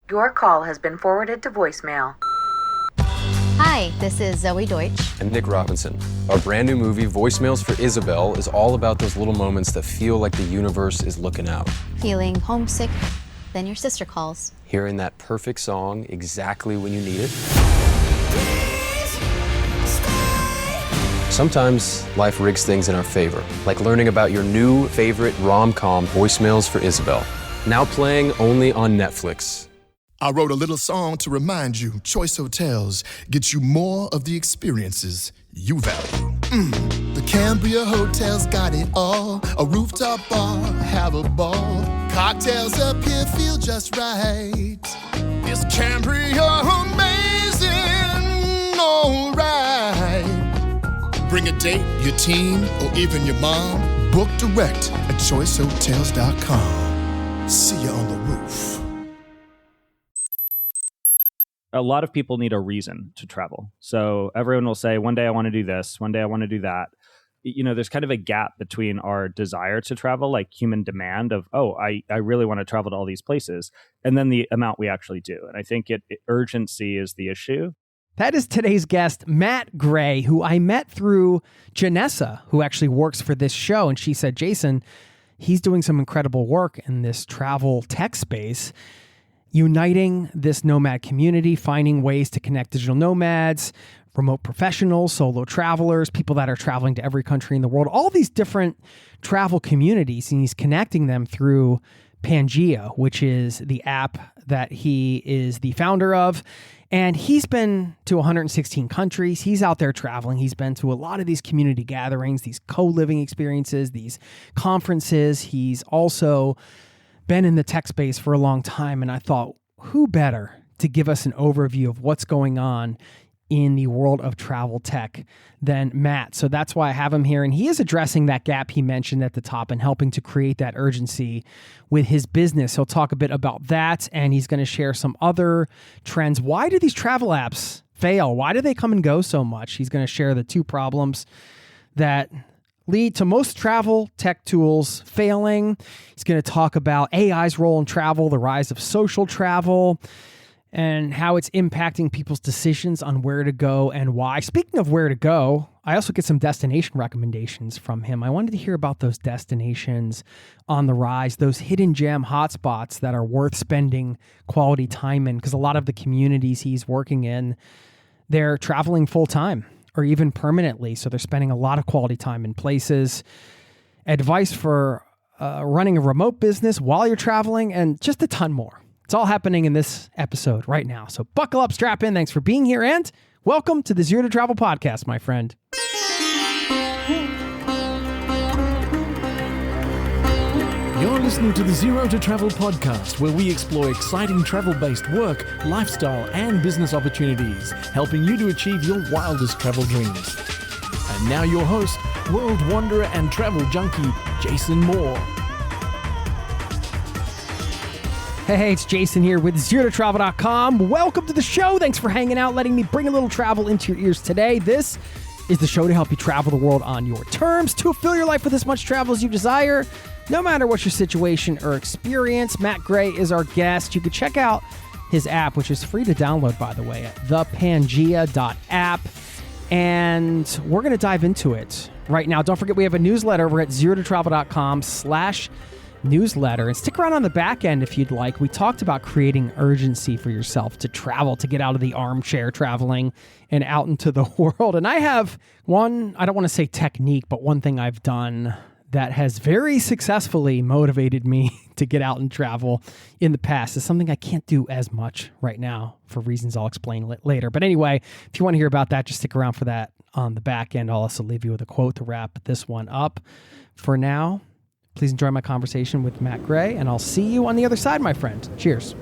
Your call has been forwarded to voicemail. Hi, this is Zoe Deutsch. And Nick Robinson. Our brand new movie, Voicemails for Isabel, is all about those little moments that feel like the universe is looking out. Feeling homesick, then your sister calls. Hearing that perfect song exactly when you need it. Sometimes life rigs things in our favor, like learning about your new favorite rom-com, Voicemails for Isabel. Now playing only on Netflix. I wrote a little song to remind you, Choice Hotels get you more of the experiences you value. The Cambria Hotel's got it all. A rooftop bar, have a ball. Cocktails up here feel just right. Is Cambria amazing? All right. Bring a date, your team, or even your mom. Book direct at choicehotels.com. See you on the roof. A lot of people need a reason to travel. So everyone will say, one day I want to do this, one day I want to do that. You know, there's kind of a gap between our desire to travel, like human demand of, I really want to travel to all these places, and then the amount we actually do. And I think urgency is the issue. That is today's guest, Matt Gray, who I met through Janessa, who actually works for this show. And she said, Jason, he's doing some incredible work in this travel tech space, uniting this nomad community, finding ways to connect digital nomads, remote professionals, solo travelers, people that are traveling to every country in the world, all these different travel communities. And he's connecting them through Pangea, which is the app that he is the founder of. And he's been to 116 countries. He's out there traveling. He's been to a lot of these community gatherings, these co-living experiences, these conferences. He's also been in the tech space for a long time. And I thought, who better to give us an overview of what's going on in the world of travel tech than Matt. So that's why I have him here. And he is addressing that gap he mentioned at the top and helping to create that urgency with his business. He'll talk a bit about that, and he's going to share some other trends. Why do these travel apps fail? Why do they come and go so much? He's going to share the two problems that lead to most travel tech tools failing. He's going to talk about AI's role in travel, the rise of social travel, and how it's impacting people's decisions on where to go and why. Speaking of where to go, I also get some destination recommendations from him. I wanted to hear about those destinations on the rise, those hidden gem hotspots that are worth spending quality time in, because a lot of the communities he's working in, they're traveling full time or even permanently. So they're spending a lot of quality time in places. Advice for running a remote business while you're traveling, and just a ton more. It's all happening in this episode right now. So buckle up, strap in. Thanks for being here, and welcome to the Zero to Travel podcast, my friend. You're listening to the Zero to Travel podcast, where we explore exciting travel-based work, lifestyle, and business opportunities, helping you to achieve your wildest travel dreams. And now your host, world wanderer and travel junkie, Jason Moore. Hey, it's Jason here with ZeroToTravel.com. Welcome to the show. Thanks for hanging out, letting me bring a little travel into your ears today. This is the show to help you travel the world on your terms, to fill your life with as much travel as you desire, no matter what your situation or experience. Matt Gray is our guest. You can check out his app, which is free to download, by the way, at thepangea.app. And we're going to dive into it right now. Don't forget, we have a newsletter. We're at ZeroToTravel.com/newsletter. And stick around on the back end if you'd like. We talked about creating urgency for yourself to travel, to get out of the armchair traveling and out into the world. And I have one, I don't want to say technique, but one thing I've done that has very successfully motivated me to get out and travel in the past. Is something I can't do as much right now for reasons I'll explain later. But anyway, if you want to hear about that, just stick around for that on the back end. I'll also leave you with a quote to wrap this one up. For now, please enjoy my conversation with Matt Gray, and I'll see you on the other side, my friend. Cheers.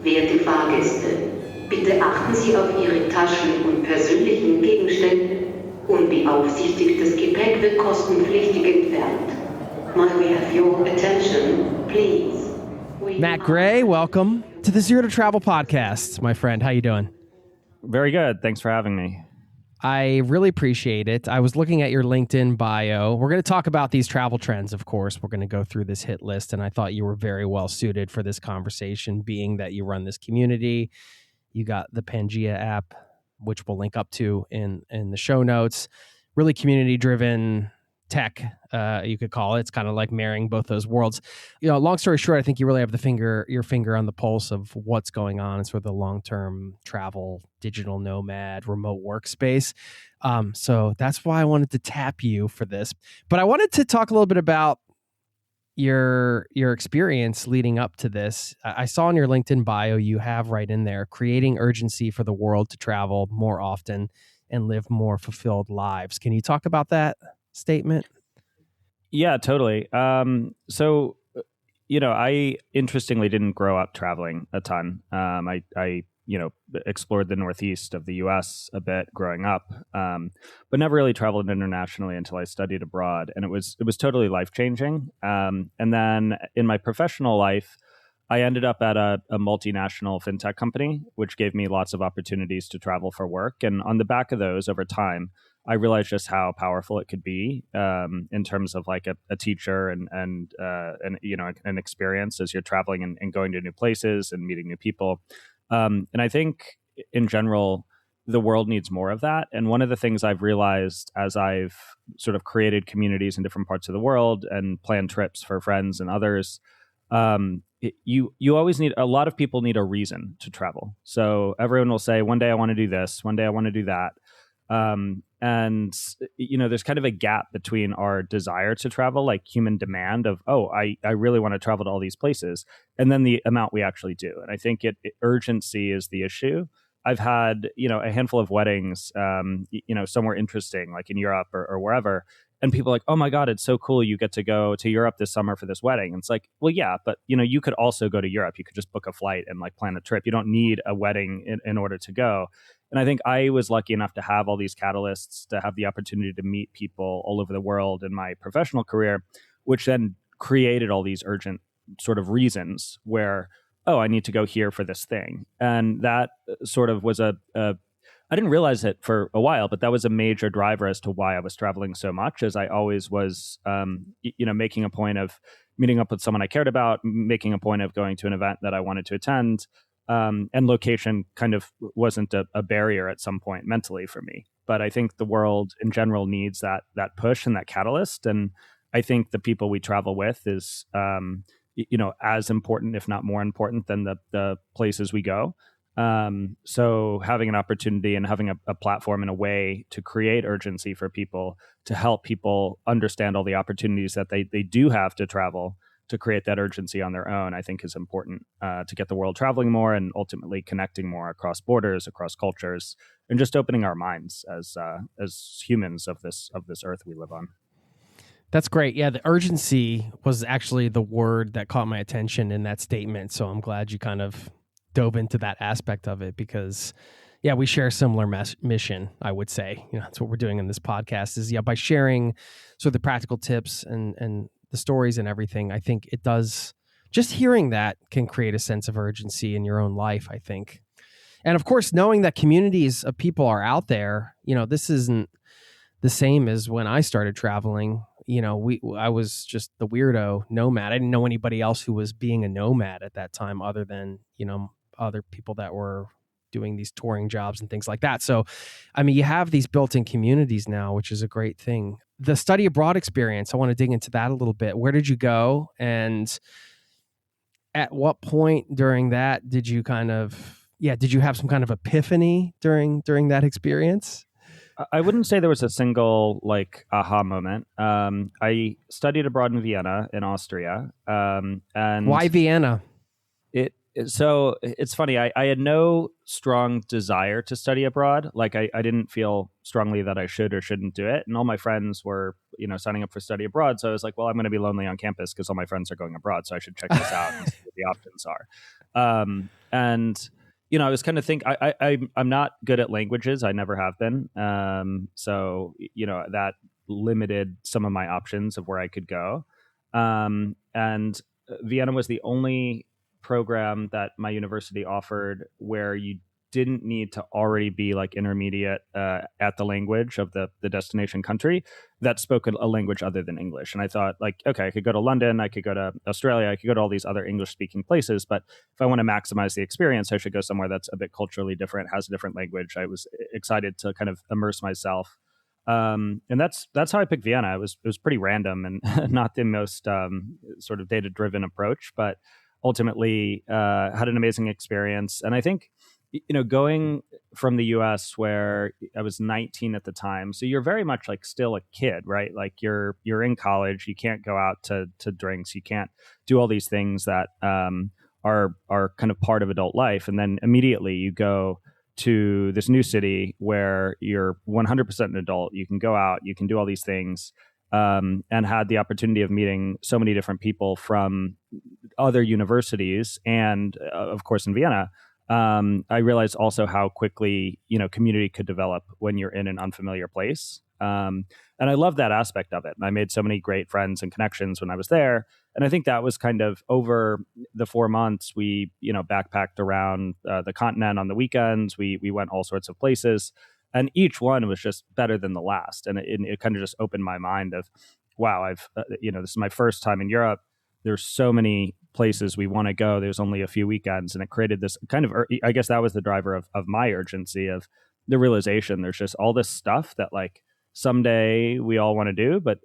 Werte Fahrgäste, bitte achten Sie auf Ihre Taschen und persönlichen Gegenstände. Unbeaufsichtigtes Gepäck wird kostenpflichtig entfernt. Might we have your attention, please? Matt Gray, welcome to the Zero to Travel podcast, my friend. How you doing? Very good. Thanks for having me. I really appreciate it. I was looking at your LinkedIn bio. We're going to talk about these travel trends, of course. We're going to go through this hit list, and I thought you were very well suited for this conversation, being that you run this community. You got the Pangea app, which we'll link up to in the show notes. Really community driven tech, you could call it. It's kind of like marrying both those worlds. Long story short, I think you really have your finger on the pulse of what's going on in sort of the long term travel, digital nomad, remote workspace. So that's why I wanted to tap you for this. But I wanted to talk a little bit about your experience leading up to this. I saw in your LinkedIn bio you have right in there creating urgency for the world to travel more often and live more fulfilled lives. Can you talk about that statement? Yeah, totally. I interestingly didn't grow up traveling a ton. I explored the Northeast of the U.S. a bit growing up, but never really traveled internationally until I studied abroad, and it was totally life changing. And then in my professional life, I ended up at a multinational fintech company, which gave me lots of opportunities to travel for work. And on the back of those, over time, I realized just how powerful it could be in terms of like a teacher and an experience as you're traveling and going to new places and meeting new people. And I think in general, the world needs more of that. And one of the things I've realized as I've sort of created communities in different parts of the world and planned trips for friends and others, you always need, a lot of people need a reason to travel. So everyone will say, one day I want to do this, one day I want to do that. There's kind of a gap between our desire to travel, like human demand of, I really want to travel to all these places, and then the amount we actually do. And I think urgency is the issue. I've had, a handful of weddings, somewhere interesting, like in Europe or wherever. And people are like, oh my God, it's so cool. You get to go to Europe this summer for this wedding. And it's like, well, yeah, but you could also go to Europe. You could just book a flight and like plan a trip. You don't need a wedding in order to go. And I think I was lucky enough to have all these catalysts, to have the opportunity to meet people all over the world in my professional career, which then created all these urgent sort of reasons where, I need to go here for this thing. And that sort of was I didn't realize it for a while, but that was a major driver as to why I was traveling so much, as I always was, making a point of meeting up with someone I cared about, making a point of going to an event that I wanted to attend. And location kind of wasn't a barrier at some point mentally for me. But I think the world in general needs that push and that catalyst. And I think the people we travel with is, as important, if not more important than the places we go. So having an opportunity and having a platform and a way to create urgency for people, to help people understand all the opportunities that they do have to travel, to create that urgency on their own, I think is important to get the world traveling more and ultimately connecting more across borders, across cultures, and just opening our minds as humans of this earth we live on. That's great. Yeah, the urgency was actually the word that caught my attention in that statement. So I'm glad you kind of dove into that aspect of it because, yeah, we share a similar mission, I would say. That's what we're doing in this podcast is, by sharing sort of the practical tips and the stories and everything. I think it does, just hearing that can create a sense of urgency in your own life, I think. And of course, knowing that communities of people are out there, this isn't the same as when I started traveling. I was just the weirdo nomad. I didn't know anybody else who was being a nomad at that time other than, other people that were doing these touring jobs and things like that. So, you have these built-in communities now, which is a great thing. The study abroad experience, I want to dig into that a little bit. Where did you go? And at what point during that did you did you have some kind of epiphany during that experience? I wouldn't say there was a single aha moment. I studied abroad in Vienna in Austria. And why Vienna? So it's funny. I had no strong desire to study abroad. I didn't feel strongly that I should or shouldn't do it. And all my friends were, signing up for study abroad. So I was like, well, I'm going to be lonely on campus because all my friends are going abroad. So I should check this out and see what the options are. I was kind of I'm not good at languages. I never have been. So that limited some of my options of where I could go. And Vienna was the only program that my university offered where you didn't need to already be like intermediate at the language of the destination country that spoke a language other than English. And I thought, like, okay, I could go to London, I could go to Australia, I could go to all these other English speaking places, but if I want to maximize the experience, I should go somewhere that's a bit culturally different, has a different language. I was excited to kind of immerse myself. And that's how I picked Vienna. It was pretty random and not the most sort of data driven approach, but ultimately had an amazing experience. And I think, going from the US where I was 19 at the time, so you're very much like still a kid, right? Like you're in college, you can't go out to drinks, you can't do all these things that are kind of part of adult life, and then immediately you go to this new city where you're 100% an adult. You can go out, you can do all these things, and had the opportunity of meeting so many different people from other universities, and of course in Vienna. I realized also how quickly community could develop when you're in an unfamiliar place, and I love that aspect of it. And I made so many great friends and connections when I was there. And I think that was kind of over the 4 months. We backpacked around the continent on the weekends. We went all sorts of places, and each one was just better than the last. And it kind of just opened my mind of, wow, I've this is my first time in Europe. There's so many places we want to go. There's only a few weekends, and it created this kind of, I guess that was the driver of my urgency, of the realization there's just all this stuff that like someday we all want to do, but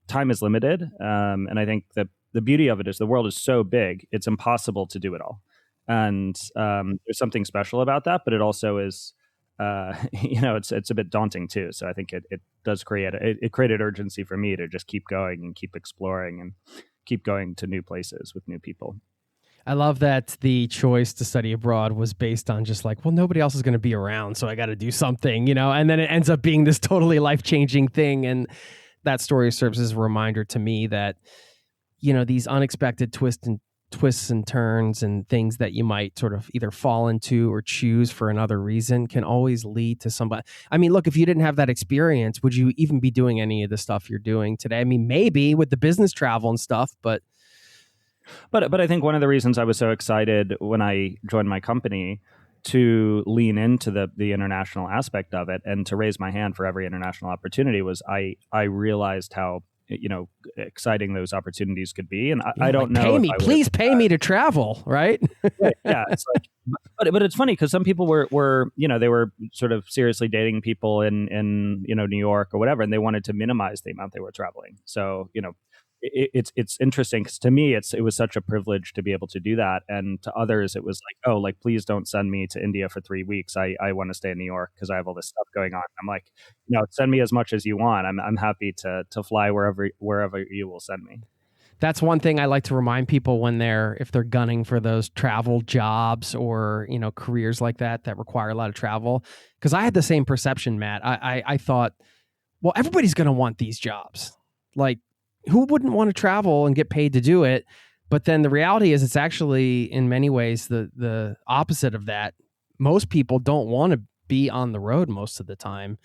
time is limited. And I think that the beauty of it is the world is so big, it's impossible to do it all. And there's something special about that, but it also is, it's a bit daunting too. So I think it does it created urgency for me to just keep going and keep exploring and keep going to new places with new people. I love that the choice to study abroad was based on just like, well, nobody else is going to be around, so I got to do something, and then it ends up being this totally life-changing thing. And that story serves as a reminder to me that, these unexpected twists and turns and things that you might sort of either fall into or choose for another reason can always lead to somebody. I mean, look, if you didn't have that experience, would you even be doing any of the stuff you're doing today? I mean, maybe with the business travel and stuff, But I think one of the reasons I was so excited when I joined my company to lean into the international aspect of it and to raise my hand for every international opportunity was I realized how exciting those opportunities could be. And I don't know. Pay me, please pay me to travel, right? Right, yeah, it's like, but it's funny because some people were they were sort of seriously dating people in New York or whatever, and they wanted to minimize the amount they were traveling. So it's interesting because to me it was such a privilege to be able to do that, and to others it was like, oh, like please don't send me to India for 3 weeks. I want to stay in New York because I have all this stuff going on. I'm like, send me as much as you want. I'm happy to fly wherever you will send me. That's one thing I like to remind people when if they're gunning for those travel jobs or careers like that require a lot of travel. Because I had the same perception, Matt. I thought, well, everybody's going to want these jobs. Like, who wouldn't want to travel and get paid to do it? But then the reality is it's actually in many ways the opposite of that. Most people don't want to be on the road most of the time.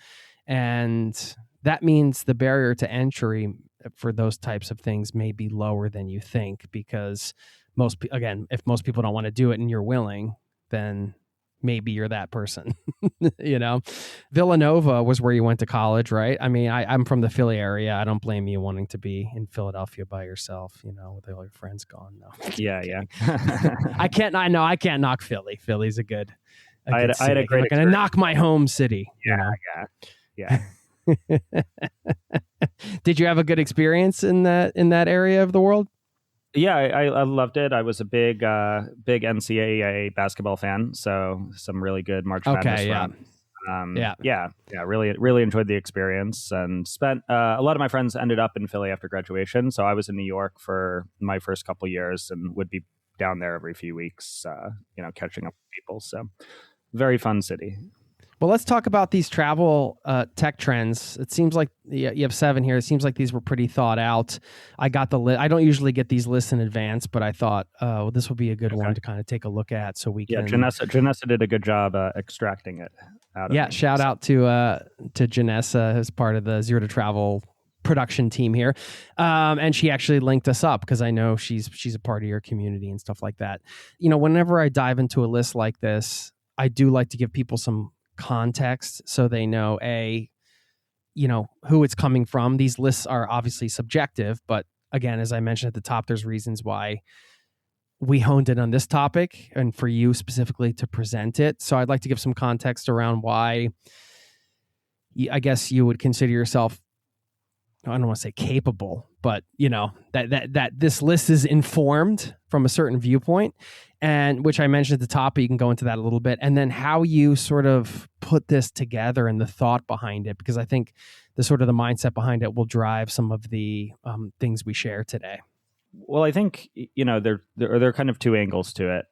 And that means the barrier to entry for those types of things may be lower than you think, because if most people don't want to do it and you're willing, then maybe you're that person. Villanova was where you went to college, right? I mean, I'm from the Philly area. I don't blame you wanting to be in Philadelphia by yourself, with all your friends gone. No. Yeah. I can't knock Philly. Philly's a good I had a great I'm going to knock my home city. Yeah. Did you have a good experience in that area of the world? Yeah, I loved it. I was a big NCAA basketball fan, so some really good March Madness runs. Really enjoyed the experience, and spent a lot of my friends ended up in Philly after graduation. So I was in New York for my first couple years and would be down there every few weeks, catching up with people. So very fun city. Well, let's talk about these travel tech trends. It seems like you have 7 here. It seems like these were pretty thought out. I got the list. I don't usually get these lists in advance, but I thought, this would be a good one to kind of take a look at, so we can. Yeah, Janessa did a good job extracting it out of me. Shout out to Janessa as part of the Zero to Travel production team here, and she actually linked us up because I know she's a part of your community and stuff like that. Whenever I dive into a list like this, I do like to give people some context so they know, who it's coming from. These lists are obviously subjective, but again, as I mentioned at the top, there's reasons why we honed in on this topic and for you specifically to present it. So I'd like to give some context around why I guess you would consider yourself, I don't want to say capable, but that this list is informed from a certain viewpoint, and which I mentioned at the top, but you can go into that a little bit, and then how you sort of put this together and the thought behind it, because I think the mindset behind it will drive some of the things we share today. Well, I think, there are kind of two angles to it.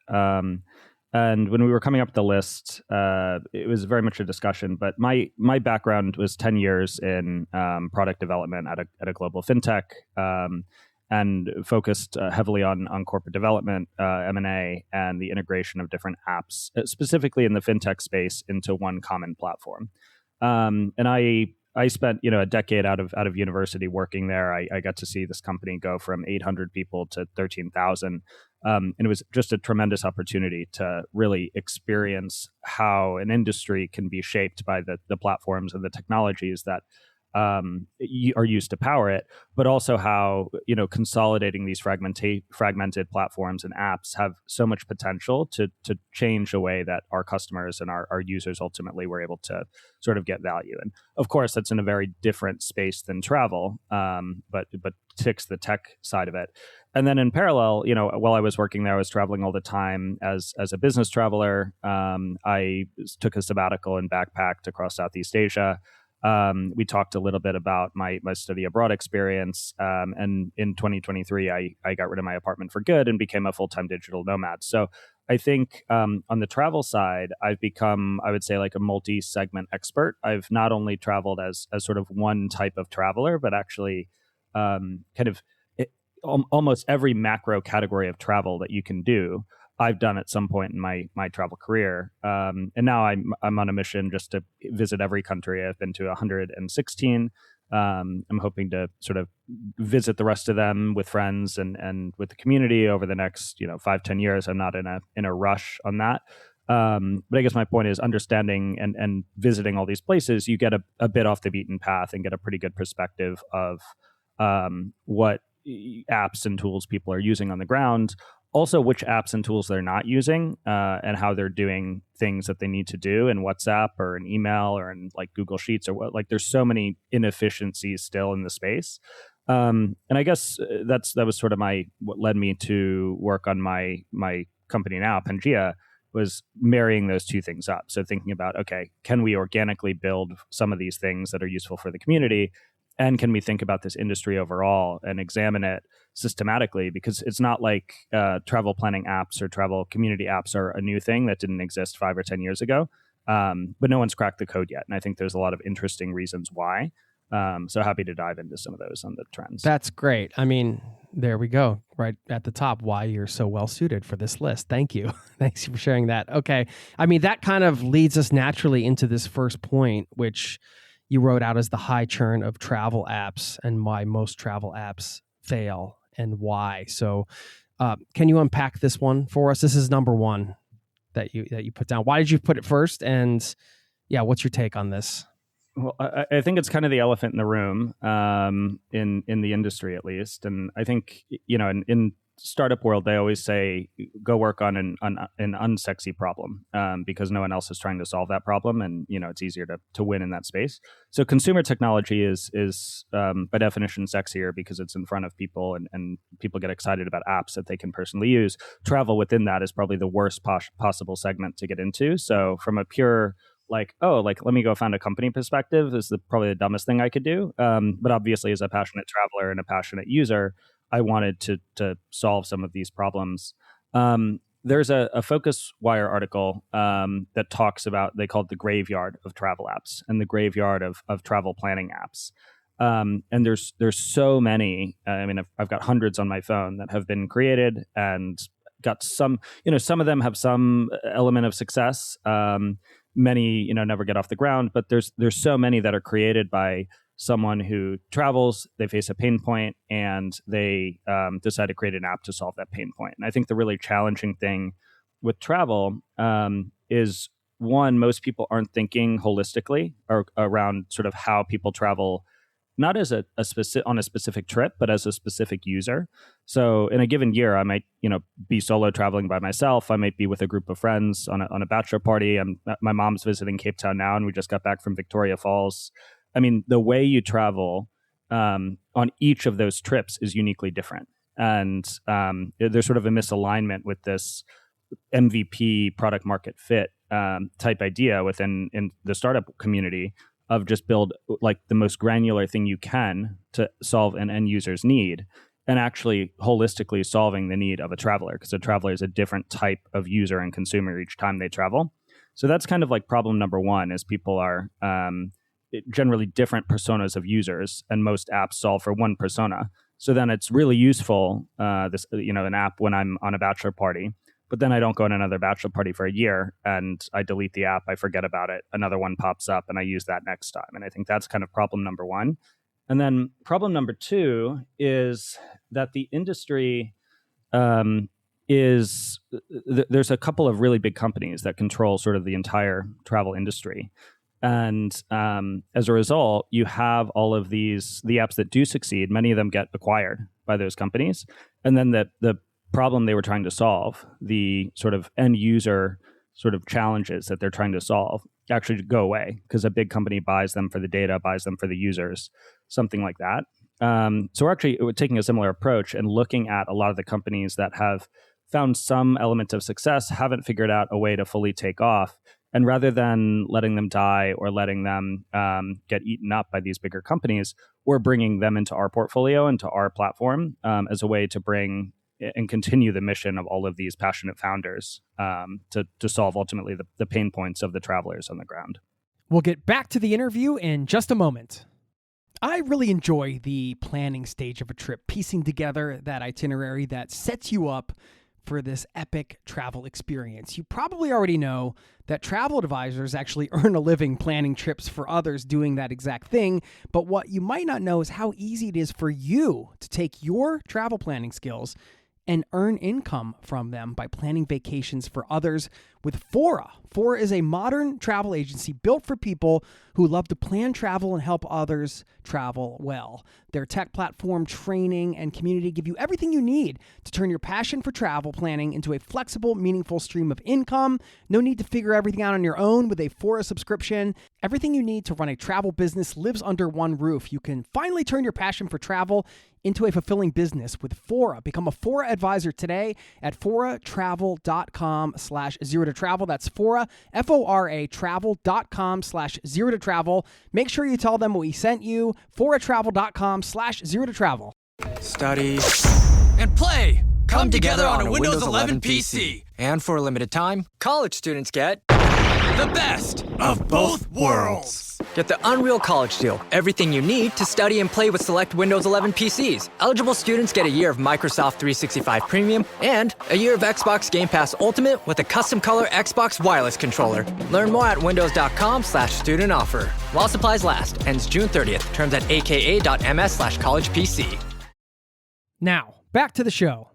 And when we were coming up with the list, it was very much a discussion. But my background was 10 years in product development at a global fintech, and focused heavily on corporate development, M&A, and the integration of different apps, specifically in the fintech space, into one common platform. And I spent a decade out of university working there. I got to see this company go from 800 people to 13,000. And it was just a tremendous opportunity to really experience how an industry can be shaped by the platforms and the technologies that are used to power it, but also how consolidating these fragmented platforms and apps have so much potential to change the way that our customers and our users ultimately were able to sort of get value. And of course, that's in a very different space than travel, but ticks the tech side of it. And then in parallel, while I was working there, I was traveling all the time as a business traveler. I took a sabbatical and backpacked across Southeast Asia. We talked a little bit about my study abroad experience. And in 2023, I got rid of my apartment for good and became a full-time digital nomad. So I think on the travel side, I've become, I would say, like a multi-segment expert. I've not only traveled as sort of one type of traveler, but actually almost every macro category of travel that you can do, I've done at some point in my travel career. And now I'm on a mission just to visit every country. I've been to 116. I'm hoping to sort of visit the rest of them with friends and with the community over the next 5-10 years. I'm not in a rush on that. But I guess my point is understanding and visiting all these places, you get a bit off the beaten path and get a pretty good perspective of what apps and tools people are using on the ground. Also, which apps and tools they're not using, and how they're doing things that they need to do in WhatsApp or in email or in like Google Sheets or what. Like, there's so many inefficiencies still in the space, and I guess that was sort of what led me to work on my company now, Pangea, was marrying those two things up. So thinking about, okay, can we organically build some of these things that are useful for the community? And can we think about this industry overall and examine it systematically? Because it's not like travel planning apps or travel community apps are a new thing that didn't exist 5 or 10 years ago. But no one's cracked the code yet. And I think there's a lot of interesting reasons why. So happy to dive into some of those on the trends. That's great. I mean, there we go. Right at the top, why you're so well suited for this list. Thank you. Thanks for sharing that. Okay. I mean, that kind of leads us naturally into this first point, which you wrote out as the high churn of travel apps and why most travel apps fail and why. So can you unpack this one for us? This is number one that you put down. Why did you put it first? And yeah, what's your take on this? Well, I think it's kind of the elephant in the room, in the industry at least. And I think, in startup world, they always say, go work on an unsexy problem, because no one else is trying to solve that problem. And, it's easier to win in that space. So consumer technology is by definition sexier because it's in front of people and people get excited about apps that they can personally use. Travel within that is probably the worst possible segment to get into. So from a pure let me go found a company perspective is probably the dumbest thing I could do. But obviously, as a passionate traveler and a passionate user, I wanted to solve some of these problems. There's a Focus Wire article that talks about, they call it the graveyard of travel apps and the graveyard of travel planning apps. And there's so many. I mean, I've got hundreds on my phone that have been created and got some. Some of them have some element of success. Many, never get off the ground, but there's so many that are created by someone who travels, they face a pain point, and they decide to create an app to solve that pain point. And I think the really challenging thing with travel is one, most people aren't thinking holistically or around sort of how people travel, not as a specific on a specific trip, but as a specific user. So in a given year, I might, be solo traveling by myself. I might be with a group of friends on a bachelor party. My mom's visiting Cape Town now, and we just got back from Victoria Falls. I mean, the way you travel on each of those trips is uniquely different. And there's sort of a misalignment with this MVP, product market fit type idea within in the startup community of just build like the most granular thing you can to solve an end user's need, and actually holistically solving the need of a traveler, because a traveler is a different type of user and consumer each time they travel. So that's kind of like problem number one, is people are generally different personas of users, and most apps solve for one persona. So then it's really useful, an app when I'm on a bachelor party, but then I don't go on another bachelor party for a year and I delete the app, I forget about it, another one pops up and I use that next time. And I think that's kind of problem number one. And then problem number two is that the industry there's a couple of really big companies that control sort of the entire travel industry. And as a result, you have all of the apps that do succeed, many of them get acquired by those companies. And then the problem they were trying to solve, the sort of end user sort of challenges that they're trying to solve, actually go away because a big company buys them for the data, buys them for the users, something like that. So we're taking a similar approach and looking at a lot of the companies that have found some element of success, haven't figured out a way to fully take off. And rather than letting them die or letting them get eaten up by these bigger companies, we're bringing them into our portfolio, into our platform, as a way to bring and continue the mission of all of these passionate founders to solve ultimately the pain points of the travelers on the ground. We'll get back to the interview in just a moment. I really enjoy the planning stage of a trip, piecing together that itinerary that sets you up for this epic travel experience. You probably already know that travel advisors actually earn a living planning trips for others doing that exact thing, but what you might not know is how easy it is for you to take your travel planning skills and earn income from them by planning vacations for others with Fora. Fora is a modern travel agency built for people who love to plan travel and help others travel well. Their tech platform, training, and community give you everything you need to turn your passion for travel planning into a flexible, meaningful stream of income. No need to figure everything out on your own with a Fora subscription. Everything you need to run a travel business lives under one roof. You can finally turn your passion for travel into a fulfilling business with Fora. Become a Fora advisor today at foratravel.com/0to-travel. That's Fora, F-O-R-A travel.com/0to-travel. Make sure you tell them we sent you, foratravel.com/0to-travel. Study and play come together on a Windows 11 PC. And for a limited time, college students get the best of both worlds. Get the Unreal College Deal. Everything you need to study and play with select Windows 11 PCs. Eligible students get a year of Microsoft 365 Premium and a year of Xbox Game Pass Ultimate with a custom color Xbox wireless controller. Learn more at windows.com/student offer. While supplies last. Ends June 30th. Terms at aka.ms/collegepc. Now, back to the show.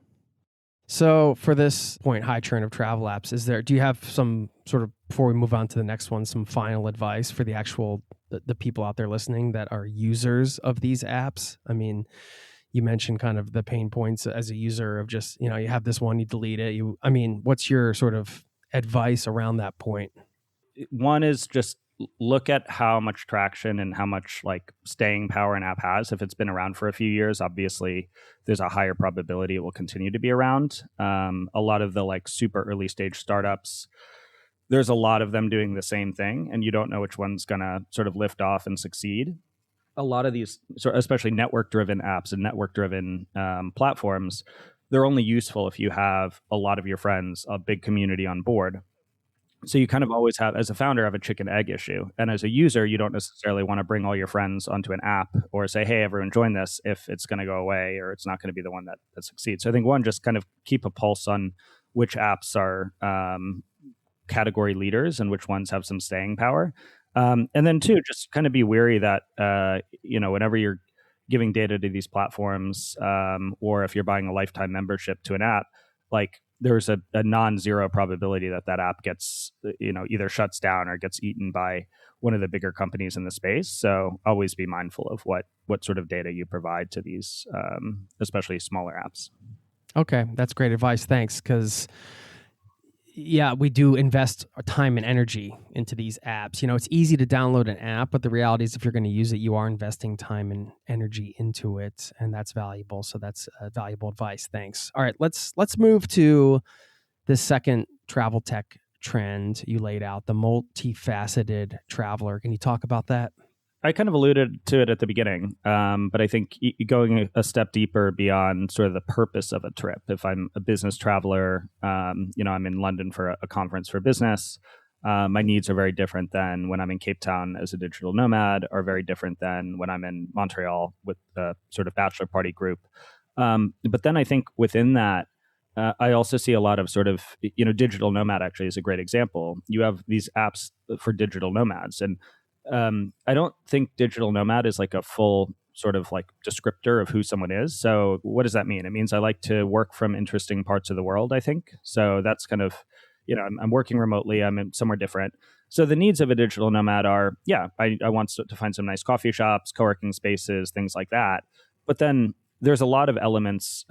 So for this point, high churn of travel apps, do you have some sort of, before we move on to the next one, some final advice for the actual, the people out there listening that are users of these apps? I mean, you mentioned kind of the pain points as a user of just, you have this one, you delete it. What's your sort of advice around that point? One is just look at how much traction and how much like staying power an app has. If it's been around for a few years, obviously there's a higher probability it will continue to be around. A lot of the like super early stage startups, there's a lot of them doing the same thing, and you don't know which one's going to sort of lift off and succeed. A lot of these, especially network-driven apps and network-driven platforms, they're only useful if you have a lot of your friends, a big community on board. So you kind of always have, as a founder, have a chicken egg issue. And as a user, you don't necessarily want to bring all your friends onto an app or say, hey, everyone join this if it's going to go away or it's not going to be the one that succeeds. So I think one, just kind of keep a pulse on which apps are category leaders and which ones have some staying power. And then two, just kind of be wary that, whenever you're giving data to these platforms or if you're buying a lifetime membership to an app, like there's a non-zero probability that app gets, either shuts down or gets eaten by one of the bigger companies in the space. So always be mindful of what sort of data you provide to these, especially smaller apps. Okay, that's great advice. Thanks. Because yeah, we do invest time and energy into these apps. It's easy to download an app, but the reality is if you're going to use it, you are investing time and energy into it, and that's valuable. So that's valuable advice. Thanks. All right, let's move to the second travel tech trend you laid out, the multifaceted traveler. Can you talk about that? I kind of alluded to it at the beginning, but I think going a step deeper beyond sort of the purpose of a trip. If I'm a business traveler, I'm in London for a conference for business. My needs are very different than when I'm in Cape Town as a digital nomad, or very different than when I'm in Montreal with a sort of bachelor party group. But then I think within that, I also see a lot of sort of, digital nomad actually is a great example. You have these apps for digital nomads, and I don't think digital nomad is like a full sort of like descriptor of who someone is. So what does that mean? It means I like to work from interesting parts of the world, I think. So that's kind of, I'm working remotely. I'm in somewhere different. So the needs of a digital nomad are, I want to find some nice coffee shops, co-working spaces, things like that. But then there's a lot of elements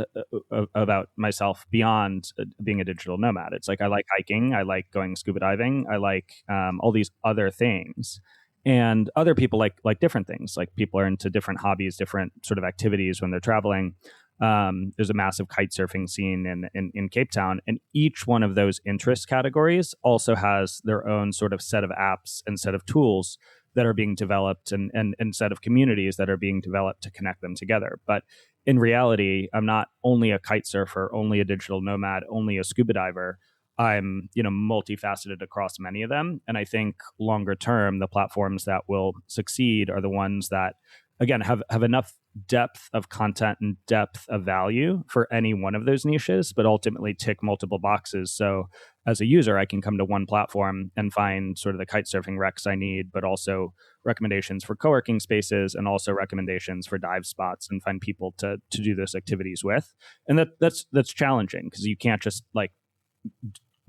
about myself beyond being a digital nomad. It's like I like hiking, I like going scuba diving, I like all these other things. And other people like different things. Like people are into different hobbies, different sort of activities when they're traveling. There's a massive kite surfing scene in Cape Town, and each one of those interest categories also has their own sort of set of apps and set of tools that are being developed, and set of communities that are being developed to connect them together. But in reality, I'm not only a kite surfer, only a digital nomad, only a scuba diver. I'm, multifaceted across many of them. And I think longer term, the platforms that will succeed are the ones that, again, have enough depth of content and depth of value for any one of those niches, but ultimately tick multiple boxes. So as a user, I can come to one platform and find sort of the kite surfing recs I need, but also recommendations for co-working spaces, and also recommendations for dive spots, and find people to do those activities with. And that's challenging, because you can't just like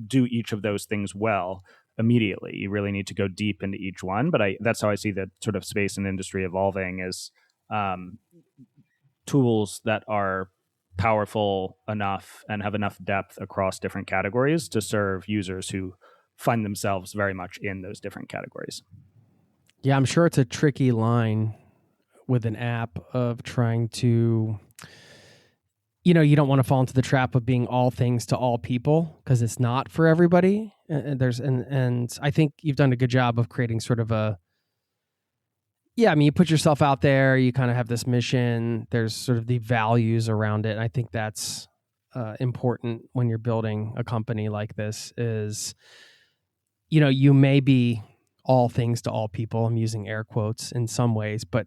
do each of those things well immediately. You really need to go deep into each one. But that's how I see the sort of space and industry evolving, is tools that are powerful enough and have enough depth across different categories to serve users who find themselves very much in those different categories. Yeah, I'm sure it's a tricky line with an app of trying to, you don't want to fall into the trap of being all things to all people, because it's not for everybody. And I think you've done a good job of creating sort of you put yourself out there, you kind of have this mission, there's sort of the values around it. And I think that's important when you're building a company like this is, you may be all things to all people. I'm using air quotes in some ways, but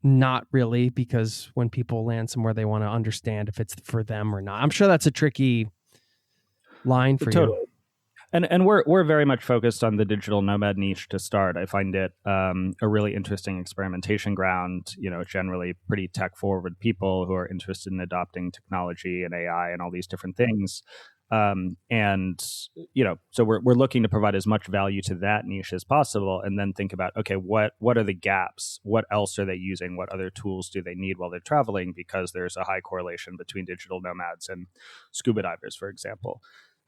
not really, because when people land somewhere, they want to understand if it's for them or not. I'm sure that's a tricky line for you. And we're very much focused on the digital nomad niche to start. I find it a really interesting experimentation ground. Generally pretty tech forward people who are interested in adopting technology and AI and all these different things. So we're looking to provide as much value to that niche as possible, and then think about, okay, what are the gaps? What else are they using? What other tools do they need while they're traveling? Because there's a high correlation between digital nomads and scuba divers, for example.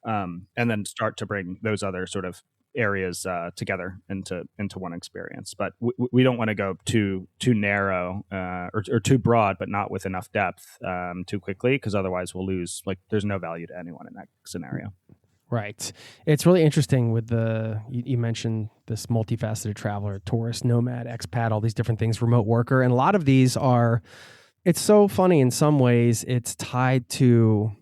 And then start to bring those other sort of areas together into one experience. But we don't want to go too narrow or too broad, but not with enough depth too quickly, because otherwise we'll lose. Like, there's no value to anyone in that scenario. Right. It's really interesting with you mentioned this multifaceted traveler, tourist, nomad, expat, all these different things, remote worker. And a lot of these it's so funny in some ways. It's tied to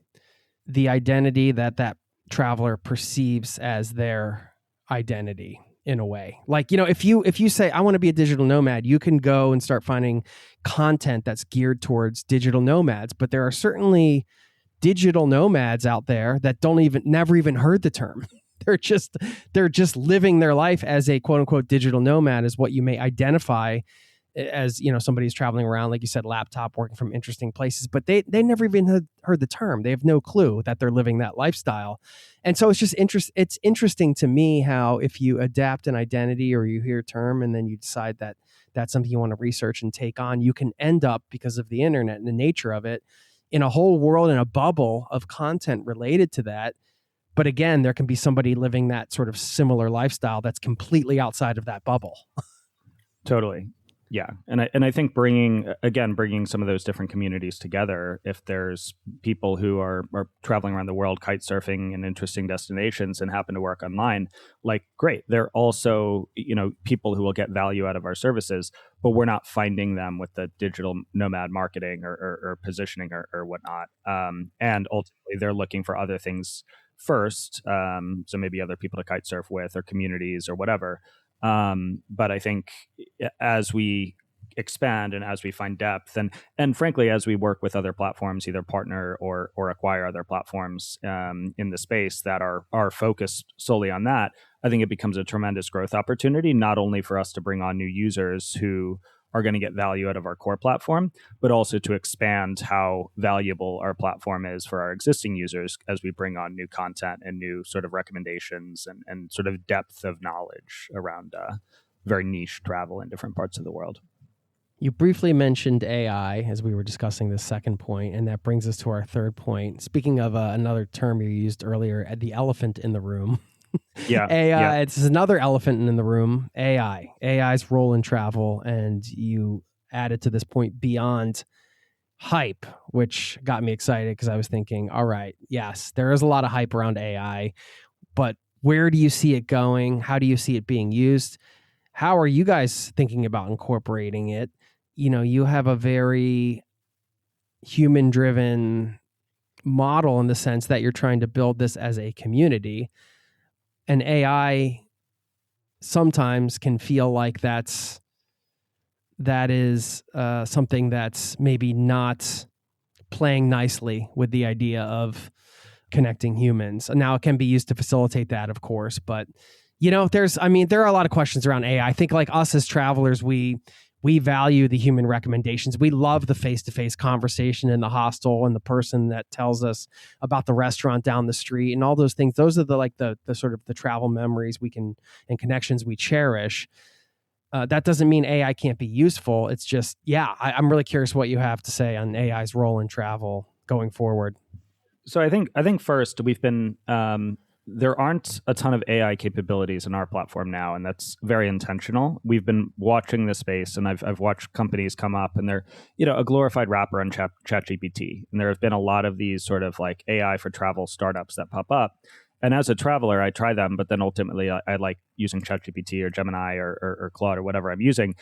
the identity that traveler perceives as their identity in a way. Like, if you say, I want to be a digital nomad, you can go and start finding content that's geared towards digital nomads. But there are certainly digital nomads out there that never even heard the term. They're just living their life as a quote unquote digital nomad is what you may identify as somebody's traveling around, like you said, laptop, working from interesting places, but they never even heard the term. They have no clue that they're living that lifestyle. And so it's just it's interesting to me how if you adapt an identity or you hear a term and then you decide that that's something you want to research and take on, you can end up, because of the internet and the nature of it, in a whole world, in a bubble of content related to that. But again, there can be somebody living that sort of similar lifestyle that's completely outside of that bubble. Totally. Yeah. And I think bringing some of those different communities together, if there's people who are traveling around the world, kite surfing in interesting destinations and happen to work online, like, great. They're also, people who will get value out of our services, but we're not finding them with the digital nomad marketing or positioning or whatnot. And ultimately they're looking for other things first. So maybe other people to kite surf with or communities or whatever. But I think as we expand and as we find depth and frankly, as we work with other platforms, either partner or acquire other platforms in the space that are focused solely on that, I think it becomes a tremendous growth opportunity, not only for us to bring on new users who are going to get value out of our core platform, but also to expand how valuable our platform is for our existing users as we bring on new content and new sort of recommendations and sort of depth of knowledge around very niche travel in different parts of the world. You briefly mentioned AI as we were discussing the second point, and that brings us to our third point. Speaking of another term you used earlier, the elephant in the room. Yeah. AI, It's another elephant in the room, AI's role in travel. And you added to this point beyond hype, which got me excited because I was thinking, all right, yes, there is a lot of hype around AI, but where do you see it going? How do you see it being used? How are you guys thinking about incorporating it? You have a very human-driven model in the sense that you're trying to build this as a community. And AI sometimes can feel like that is something that's maybe not playing nicely with the idea of connecting humans. Now, it can be used to facilitate that, of course, but there are a lot of questions around AI. I think, like us as travelers, we value the human recommendations. We love the face-to-face conversation in the hostel and the person that tells us about the restaurant down the street and all those things. Those are the sort of the travel memories and connections we cherish. That doesn't mean AI can't be useful. It's just, I'm really curious what you have to say on AI's role in travel going forward. So I think first we've been there aren't a ton of AI capabilities in our platform now, and that's very intentional. We've been watching this space, and I've watched companies come up, and they're a glorified wrapper on ChatGPT, and there have been a lot of these sort of like AI for travel startups that pop up. And as a traveler, I try them, but then ultimately I like using ChatGPT or Gemini or Claude or whatever I'm using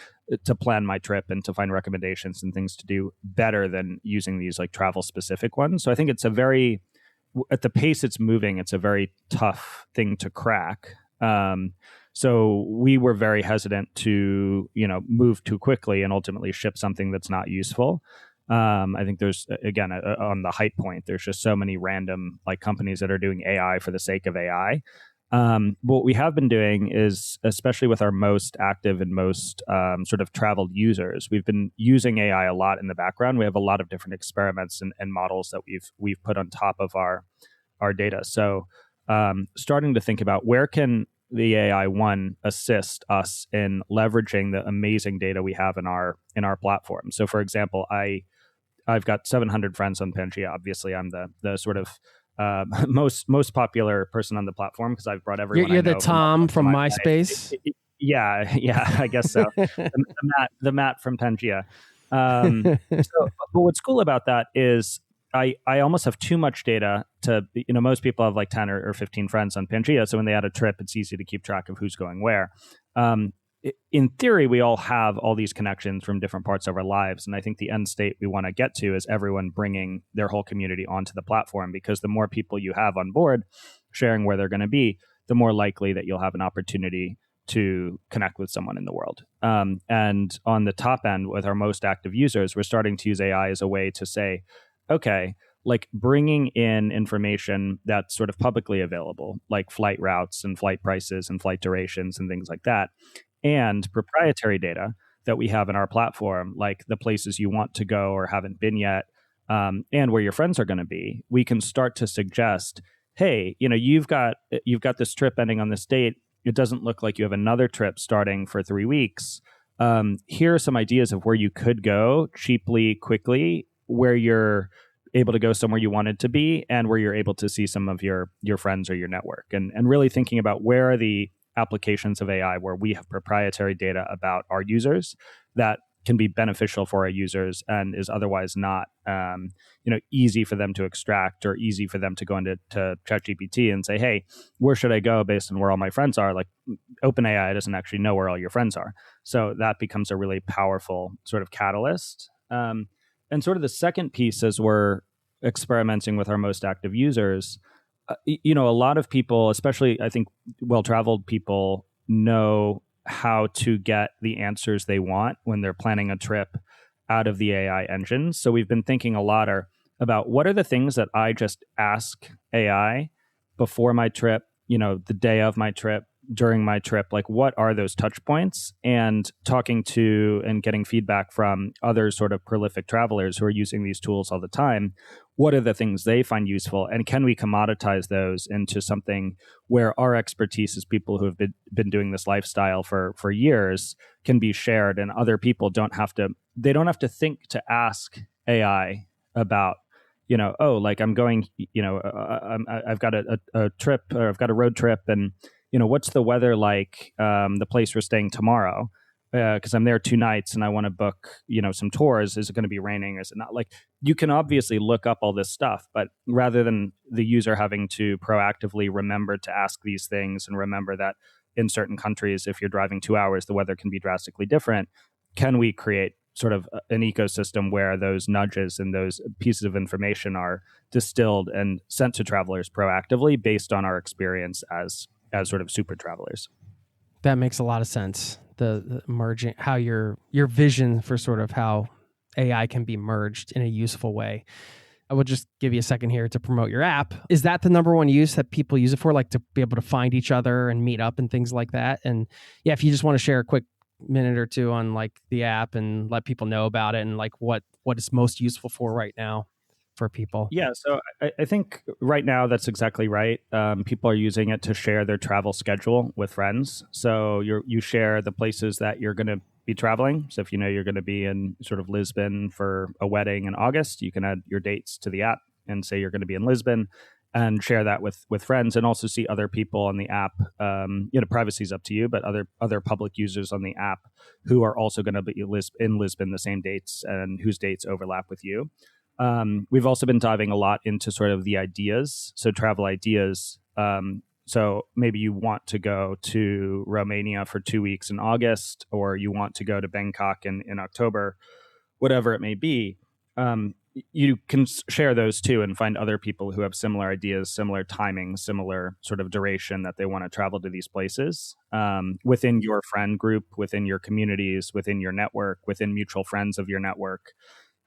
to plan my trip and to find recommendations and things to do better than using these like travel specific ones. So I think it's at the pace it's moving, it's a very tough thing to crack. So we were very hesitant to, move too quickly and ultimately ship something that's not useful. I think there's, again, on the hype point, there's just so many random like companies that are doing AI for the sake of AI. What we have been doing is, especially with our most active and most sort of traveled users, we've been using AI a lot in the background. We have a lot of different experiments and models that we've put on top of our data. So starting to think about where can the AI assist us in leveraging the amazing data we have in our platform. So for example, I've got 700 friends on Pangea. Obviously, I'm the sort of most popular person on the platform because I've brought everyone. You're the Tom from MySpace. Yeah, I guess so. the Matt from Pangea. But what's cool about that is I almost have too much data to, most people have like 10 or 15 friends on Pangea. So when they add a trip, it's easy to keep track of who's going where. In theory, we all have all these connections from different parts of our lives. And I think the end state we want to get to is everyone bringing their whole community onto the platform, because the more people you have on board sharing where they're going to be, the more likely that you'll have an opportunity to connect with someone in the world. And on the top end with our most active users, we're starting to use AI as a way to say, okay, like bringing in information that's sort of publicly available, like flight routes and flight prices and flight durations and things like that, and proprietary data that we have in our platform, like the places you want to go or haven't been yet, and where your friends are going to be, we can start to suggest, hey, you've got this trip ending on this date. It doesn't look like you have another trip starting for 3 weeks. Here are some ideas of where you could go cheaply, quickly, where you're able to go somewhere you wanted to be, and where you're able to see some of your friends or your network, and really thinking about where are the applications of AI where we have proprietary data about our users that can be beneficial for our users and is otherwise not easy for them to extract, or easy for them to go into ChatGPT and say, hey, where should I go based on where all my friends are? Like, OpenAI doesn't actually know where all your friends are. So that becomes a really powerful sort of catalyst. And sort of the second piece, as we're experimenting with our most active users, a lot of people, especially I think well-traveled people, know how to get the answers they want when they're planning a trip out of the AI engines. So we've been thinking a lot about what are the things that I just ask AI before my trip, the day of my trip, during my trip, like what are those touch points, and talking to and getting feedback from other sort of prolific travelers who are using these tools all the time. What are the things they find useful, and can we commoditize those into something where our expertise as people who have been doing this lifestyle for years can be shared, and other people don't have to think to ask AI about, like I'm going, I've got a trip, or I've got a road trip, and what's the weather like, the place we're staying tomorrow, because I'm there 2 nights and I want to book, some tours. Is it going to be raining? Is it not? Like, you can obviously look up all this stuff, but rather than the user having to proactively remember to ask these things, and remember that in certain countries, if you're driving 2 hours, the weather can be drastically different, can we create sort of an ecosystem where those nudges and those pieces of information are distilled and sent to travelers proactively based on our experience as sort of super travelers? That makes a lot of sense. The merging, how your vision for sort of how AI can be merged in a useful way. I will just give you a second here to promote your app. Is that the number one use that people use it for, like to be able to find each other and meet up and things like that? And yeah, if you just want to share a quick minute or two on like the app and let people know about it, and like what it's most useful for right now for people. Yeah, so I think right now that's exactly right. People are using it to share their travel schedule with friends. So you share the places that you're going to be traveling. So if you're going to be in sort of Lisbon for a wedding in August, you can add your dates to the app and say you're going to be in Lisbon, and share that with friends, and also see other people on the app. Privacy is up to you, but other public users on the app who are also going to be in Lisbon the same dates, and whose dates overlap with you. We've also been diving a lot into sort of the ideas, so travel ideas. So maybe you want to go to Romania for 2 weeks in August, or you want to go to Bangkok in October, whatever it may be. You can share those too, and find other people who have similar ideas, similar timing, similar sort of duration that they want to travel to these places, within your friend group, within your communities, within your network, within mutual friends of your network.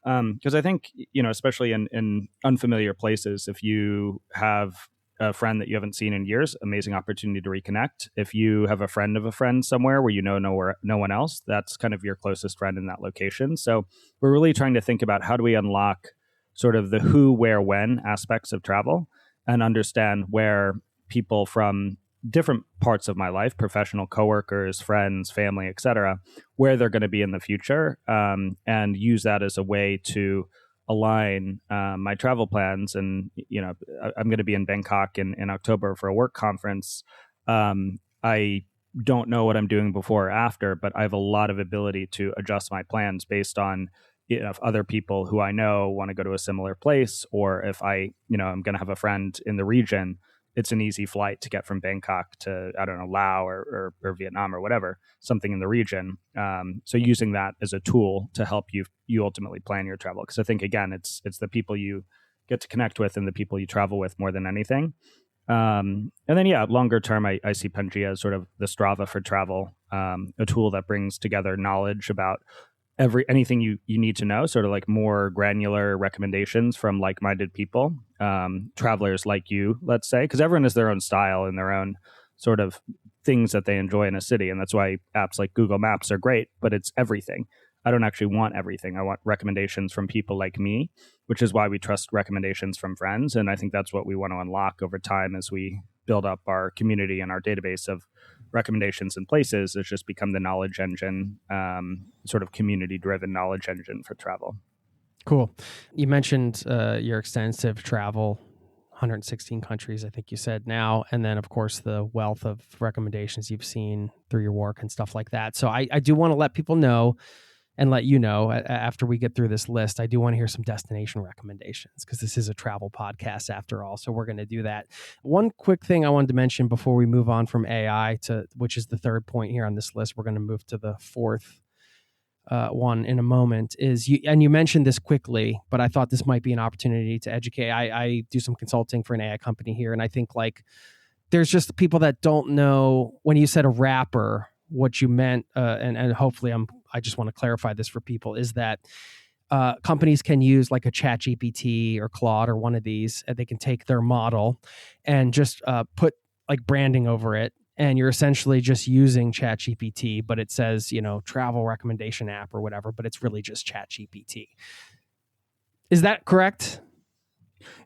Because I think, especially in unfamiliar places, if you have a friend that you haven't seen in years, amazing opportunity to reconnect. If you have a friend of a friend somewhere where no one else, that's kind of your closest friend in that location. So we're really trying to think about how do we unlock sort of the who, where, when aspects of travel, and understand where people from different parts of my life, professional coworkers, friends, family, etc., where they're going to be in the future, and use that as a way to align my travel plans. And I'm going to be in Bangkok in October for a work conference. I don't know what I'm doing before or after, but I have a lot of ability to adjust my plans based on if other people who I know want to go to a similar place, or if I'm going to have a friend in the region. It's an easy flight to get from Bangkok to, I don't know, Laos or Vietnam or whatever, something in the region. So using that as a tool to help you ultimately plan your travel. Because I think, again, it's the people you get to connect with and the people you travel with more than anything. And then, longer term, I see Pangea as sort of the Strava for travel, a tool that brings together knowledge about anything you need to know, sort of like more granular recommendations from like-minded people, travelers like you, let's say, because everyone has their own style and their own sort of things that they enjoy in a city. And that's why apps like Google Maps are great, but it's everything. I don't actually want everything. I want recommendations from people like me, which is why we trust recommendations from friends. And I think that's what we want to unlock over time as we build up our community and our database of recommendations and places. It's just become the knowledge engine, sort of community-driven knowledge engine for travel. Cool. You mentioned your extensive travel, 116 countries, I think you said now. And then, of course, the wealth of recommendations you've seen through your work and stuff like that. So I do want to let people know and let you know after we get through this list, I do want to hear some destination recommendations because this is a travel podcast after all. So we're going to do that. One quick thing I wanted to mention before we move on from AI to, which is the third point here on this list. We're going to move to the fourth one in a moment is you mentioned this quickly, but I thought this might be an opportunity to educate. I do some consulting for an AI company here. And I think like there's just people that don't know when you said a wrapper, what you meant. And hopefully I just want to clarify this for people is that companies can use like a ChatGPT or Claude or one of these, and they can take their model and just put like branding over it. And you're essentially just using ChatGPT, but it says, travel recommendation app or whatever, but it's really just ChatGPT. Is that correct?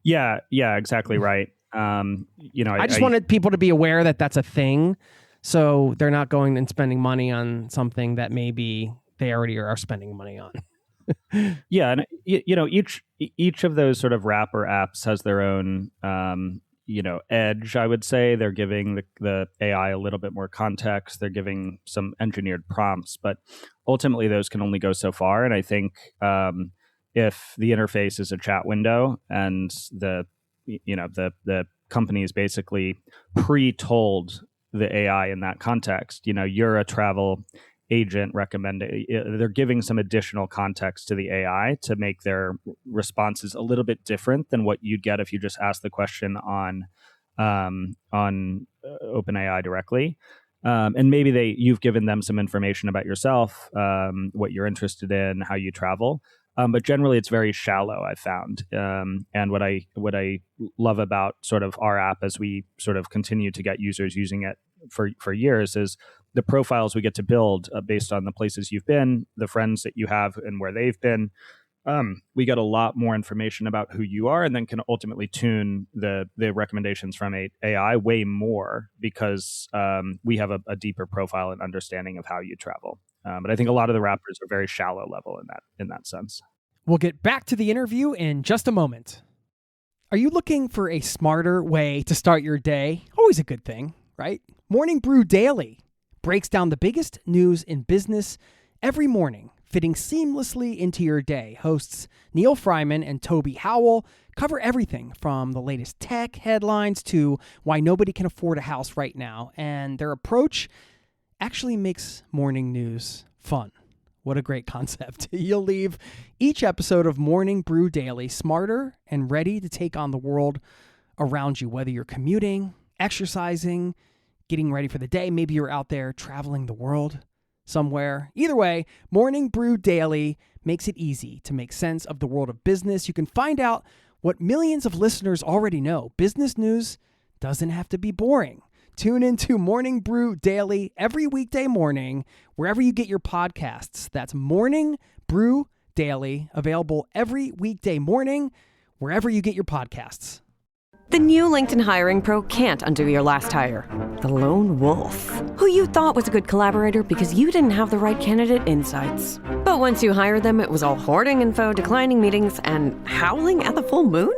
Yeah, exactly right. I just wanted people to be aware that that's a thing. So they're not going and spending money on something that maybe they already are spending money on. Yeah. And, each of those sort of wrapper apps has their own, edge, I would say. They're giving the AI a little bit more context. They're giving some engineered prompts, but ultimately those can only go so far. And I think if the interface is a chat window and the company is basically pre-told the AI in that context, you're a travel agent recommended, they're giving some additional context to the AI to make their responses a little bit different than what you'd get if you just ask the question on OpenAI directly. And maybe you've given them some information about yourself, what you're interested in, how you travel. But generally, it's very shallow, I've found. And what I love about sort of our app as we sort of continue to get users using it for years is the profiles we get to build based on the places you've been, the friends that you have, and where they've been. We get a lot more information about who you are, and then can ultimately tune the recommendations from AI way more because we have a deeper profile and understanding of how you travel. But I think a lot of the wrappers are very shallow level in that sense. We'll get back to the interview in just a moment. Are you looking for a smarter way to start your day? Always a good thing, right? Morning Brew Daily breaks down the biggest news in business every morning, fitting seamlessly into your day. Hosts Neil Fryman and Toby Howell cover everything from the latest tech headlines to why nobody can afford a house right now. And their approach actually makes morning news fun. What a great concept. You'll leave each episode of Morning Brew Daily smarter and ready to take on the world around you, whether you're commuting, exercising, getting ready for the day. Maybe you're out there traveling the world somewhere. Either way, Morning Brew Daily makes it easy to make sense of the world of business. You can find out what millions of listeners already know. Business news doesn't have to be boring. Tune into Morning Brew Daily every weekday morning, wherever you get your podcasts. That's Morning Brew Daily, available every weekday morning, wherever you get your podcasts. The new LinkedIn Hiring Pro can't undo your last hire. The lone wolf, who you thought was a good collaborator because you didn't have the right candidate insights. But once you hired them, it was all hoarding info, declining meetings, and howling at the full moon?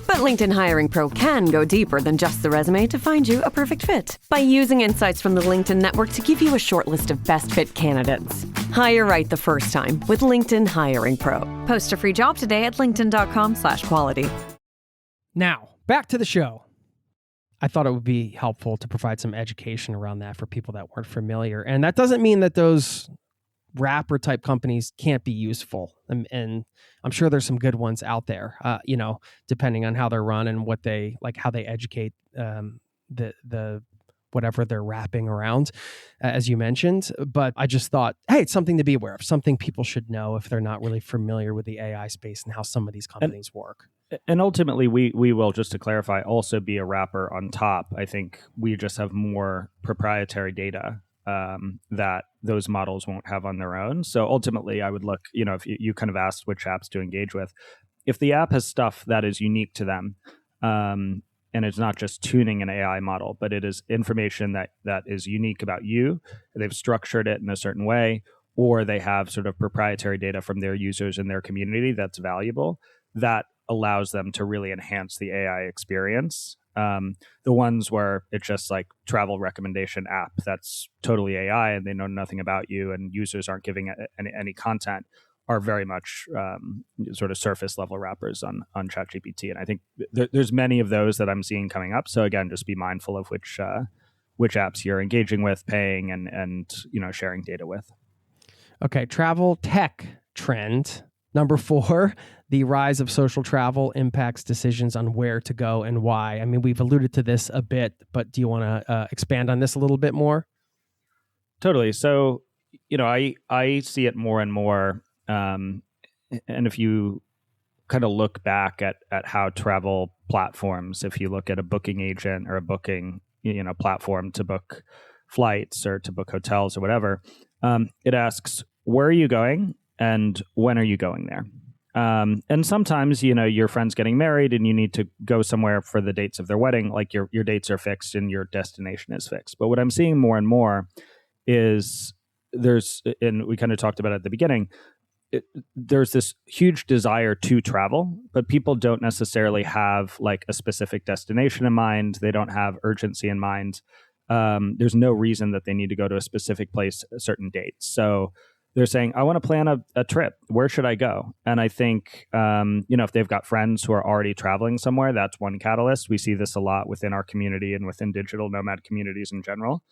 But LinkedIn Hiring Pro can go deeper than just the resume to find you a perfect fit. By using insights from the LinkedIn network to give you a short list of best fit candidates. Hire right the first time with LinkedIn Hiring Pro. Post a free job today at linkedin.com/quality. Now, back to the show. I thought it would be helpful to provide some education around that for people that weren't familiar. And that doesn't mean that those wrapper type companies can't be useful. And I'm sure there's some good ones out there, depending on how they're run and what they like, how they educate the whatever they're wrapping around, as you mentioned. But I just thought, hey, it's something to be aware of, something people should know if they're not really familiar with the AI space and how some of these companies work. And ultimately, we will, just to clarify, also be a wrapper on top. I think we just have more proprietary data that those models won't have on their own. So ultimately, I would look, if you kind of asked which apps to engage with, if the app has stuff that is unique to them, and it's not just tuning an AI model, but it is information that is unique about you, they've structured it in a certain way, or they have sort of proprietary data from their users in their community that's valuable, that allows them to really enhance the AI experience. The ones where it's just like travel recommendation app that's totally AI and they know nothing about you and users aren't giving it any content are very much sort of surface level wrappers on ChatGPT. And I think there's many of those that I'm seeing coming up. So again, just be mindful of which apps you're engaging with, paying, and sharing data with. Okay, travel tech trend. Number 4, the rise of social travel impacts decisions on where to go and why. I mean, we've alluded to this a bit, but do you want to expand on this a little bit more? Totally. So, I see it more and more. And if you kind of look back at how travel platforms, if you look at a booking agent or a booking, platform to book flights or to book hotels or whatever, it asks, where are you going? And when are you going there? And sometimes, your friend's getting married and you need to go somewhere for the dates of their wedding. Like your dates are fixed and your destination is fixed. But what I'm seeing more and more is and we kind of talked about it at the beginning, there's this huge desire to travel, but people don't necessarily have like a specific destination in mind. They don't have urgency in mind. There's no reason that they need to go to a specific place at a certain date. So they're saying, I want to plan a trip. Where should I go? And I think, if they've got friends who are already traveling somewhere, that's one catalyst. We see this a lot within our community and within digital nomad communities in general.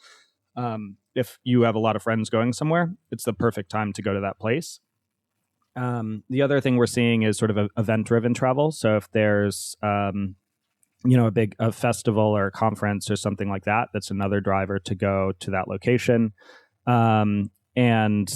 If you have a lot of friends going somewhere, it's the perfect time to go to that place. The other thing we're seeing is sort of event-driven travel. So if there's, a big festival or a conference or something like that, that's another driver to go to that location. And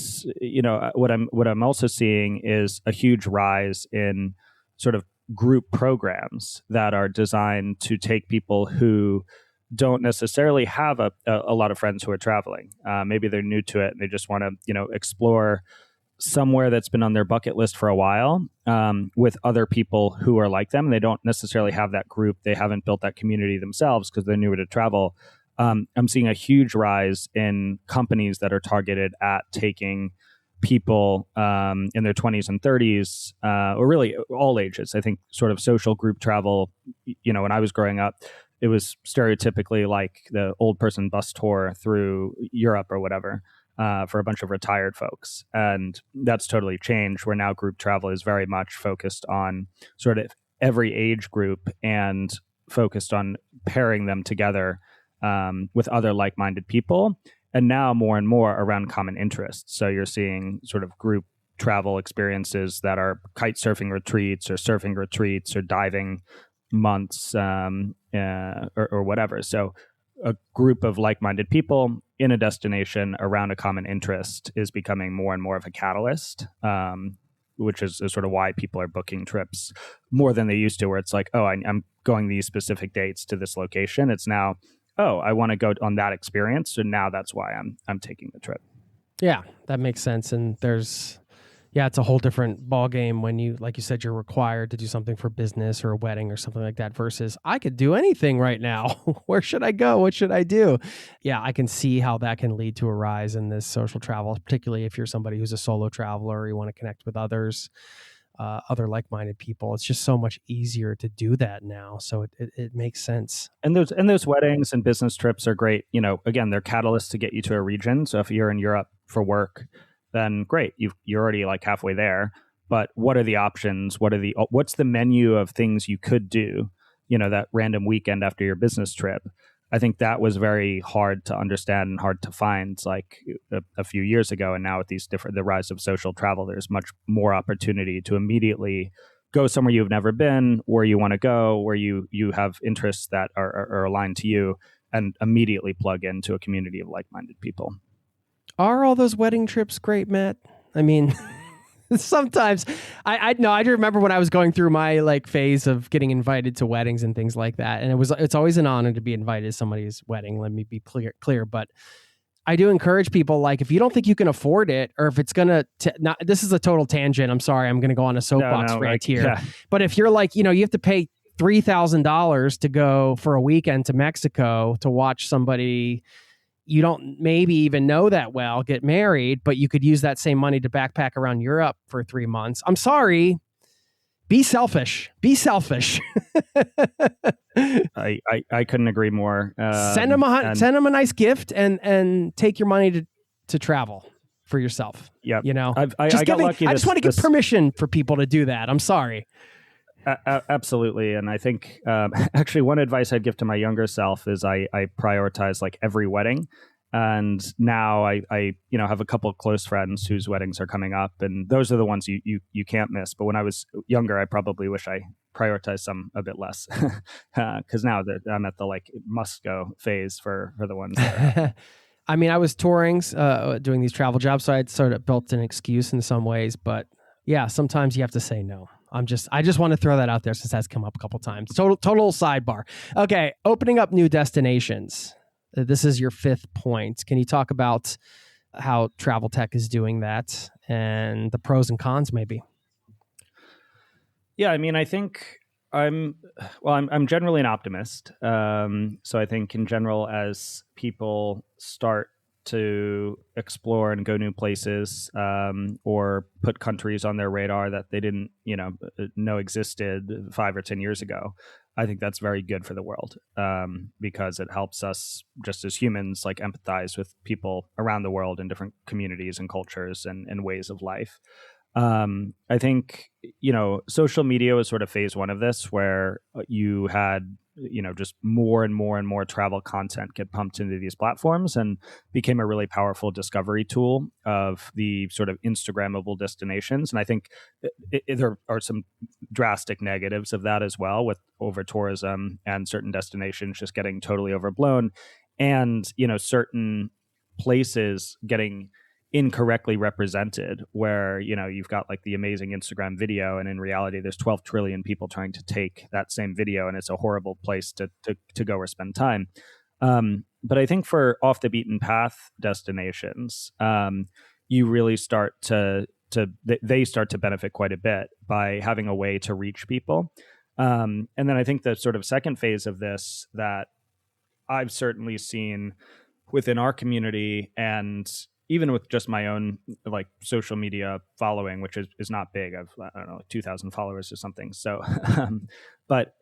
what I'm also seeing is a huge rise in sort of group programs that are designed to take people who don't necessarily have a lot of friends who are traveling. Maybe they're new to it and they just want to explore somewhere that's been on their bucket list for a while, with other people who are like them. They don't necessarily have that group. They haven't built that community themselves because they're newer to travel. I'm seeing a huge rise in companies that are targeted at taking people in their 20s and 30s, or really all ages. I think sort of social group travel, when I was growing up, it was stereotypically like the old person bus tour through Europe or whatever, for a bunch of retired folks. And that's totally changed, where now group travel is very much focused on sort of every age group and focused on pairing them together with other like-minded people, and now more and more around common interests. So you're seeing sort of group travel experiences that are kite surfing retreats or surfing retreats or diving months, or whatever. So a group of like-minded people in a destination around a common interest is becoming more and more of a catalyst, which is sort of why people are booking trips more than they used to, where it's like, oh, I'm going these specific dates to this location. It's now, oh, I want to go on that experience. So now that's why I'm taking the trip. Yeah, that makes sense. And it's a whole different ball game when you, like you said, you're required to do something for business or a wedding or something like that versus I could do anything right now. Where should I go? What should I do? Yeah, I can see how that can lead to a rise in this social travel, particularly if you're somebody who's a solo traveler or you want to connect with others, other like-minded people. It's just so much easier to do that now. So it makes sense. And those weddings and business trips are great. Again, they're catalysts to get you to a region. So if you're in Europe for work, then great, you're already like halfway there. But what are the options? What's the menu of things you could do, that random weekend after your business trip? I think that was very hard to understand and hard to find like a few years ago. And now with the rise of social travel, there's much more opportunity to immediately go somewhere you've never been, where you want to go, where you have interests that are aligned to you, and immediately plug into a community of like-minded people. Are all those wedding trips great, Matt? I mean, Sometimes I know I remember when I was going through my like phase of getting invited to weddings and things like that. And it's always an honor to be invited to somebody's wedding. Let me be clear. But I do encourage people, like, if you don't think you can afford it, or if it's gonna this is a total tangent. I'm sorry, I'm gonna go on a soapbox rant here. Yeah. But if you're like, you have to pay $3,000 to go for a weekend to Mexico to watch somebody you don't maybe even know that well get married, but you could use that same money to backpack around Europe for 3 months. I'm sorry. Be selfish. Be selfish. I couldn't agree more. Send them a nice gift and take your money to travel for yourself. Yeah. I just want to give permission for people to do that. I'm sorry. Absolutely. And I think actually one advice I'd give to my younger self is I prioritize like every wedding. And now I have a couple of close friends whose weddings are coming up, and those are the ones you can't miss. But when I was younger, I probably wish I prioritized some a bit less, because now that I'm at the like must go phase for the ones that I mean, I was touring, doing these travel jobs, so I'd sort of built an excuse in some ways. But yeah, sometimes you have to say no. I just want to throw that out there since that's come up a couple times. Total sidebar. Okay, opening up new destinations. This is your 5th point. Can you talk about how travel tech is doing that and the pros and cons, maybe? Yeah, I mean, I think I'm generally an optimist. So I think in general, as people start to explore and go new places, or put countries on their radar that they didn't, know existed 5 or 10 years ago, I think that's very good for the world, because it helps us just as humans like empathize with people around the world in different communities and cultures and ways of life. I think, social media was sort of phase 1 of this, where you had, just more and more and more travel content get pumped into these platforms and became a really powerful discovery tool of the sort of Instagrammable destinations. And I think there are some drastic negatives of that as well, with over tourism and certain destinations just getting totally overblown, and, certain places getting incorrectly represented, where you've got like the amazing Instagram video, and in reality there's 12 trillion people trying to take that same video, and it's a horrible place to go or spend time. But I think for off the beaten path destinations, you really start they start to benefit quite a bit by having a way to reach people. And then I think the sort of second phase of this that I've certainly seen within our community, and even with just my own like social media following, which is not big. I don't know, 2,000 followers or something. So, but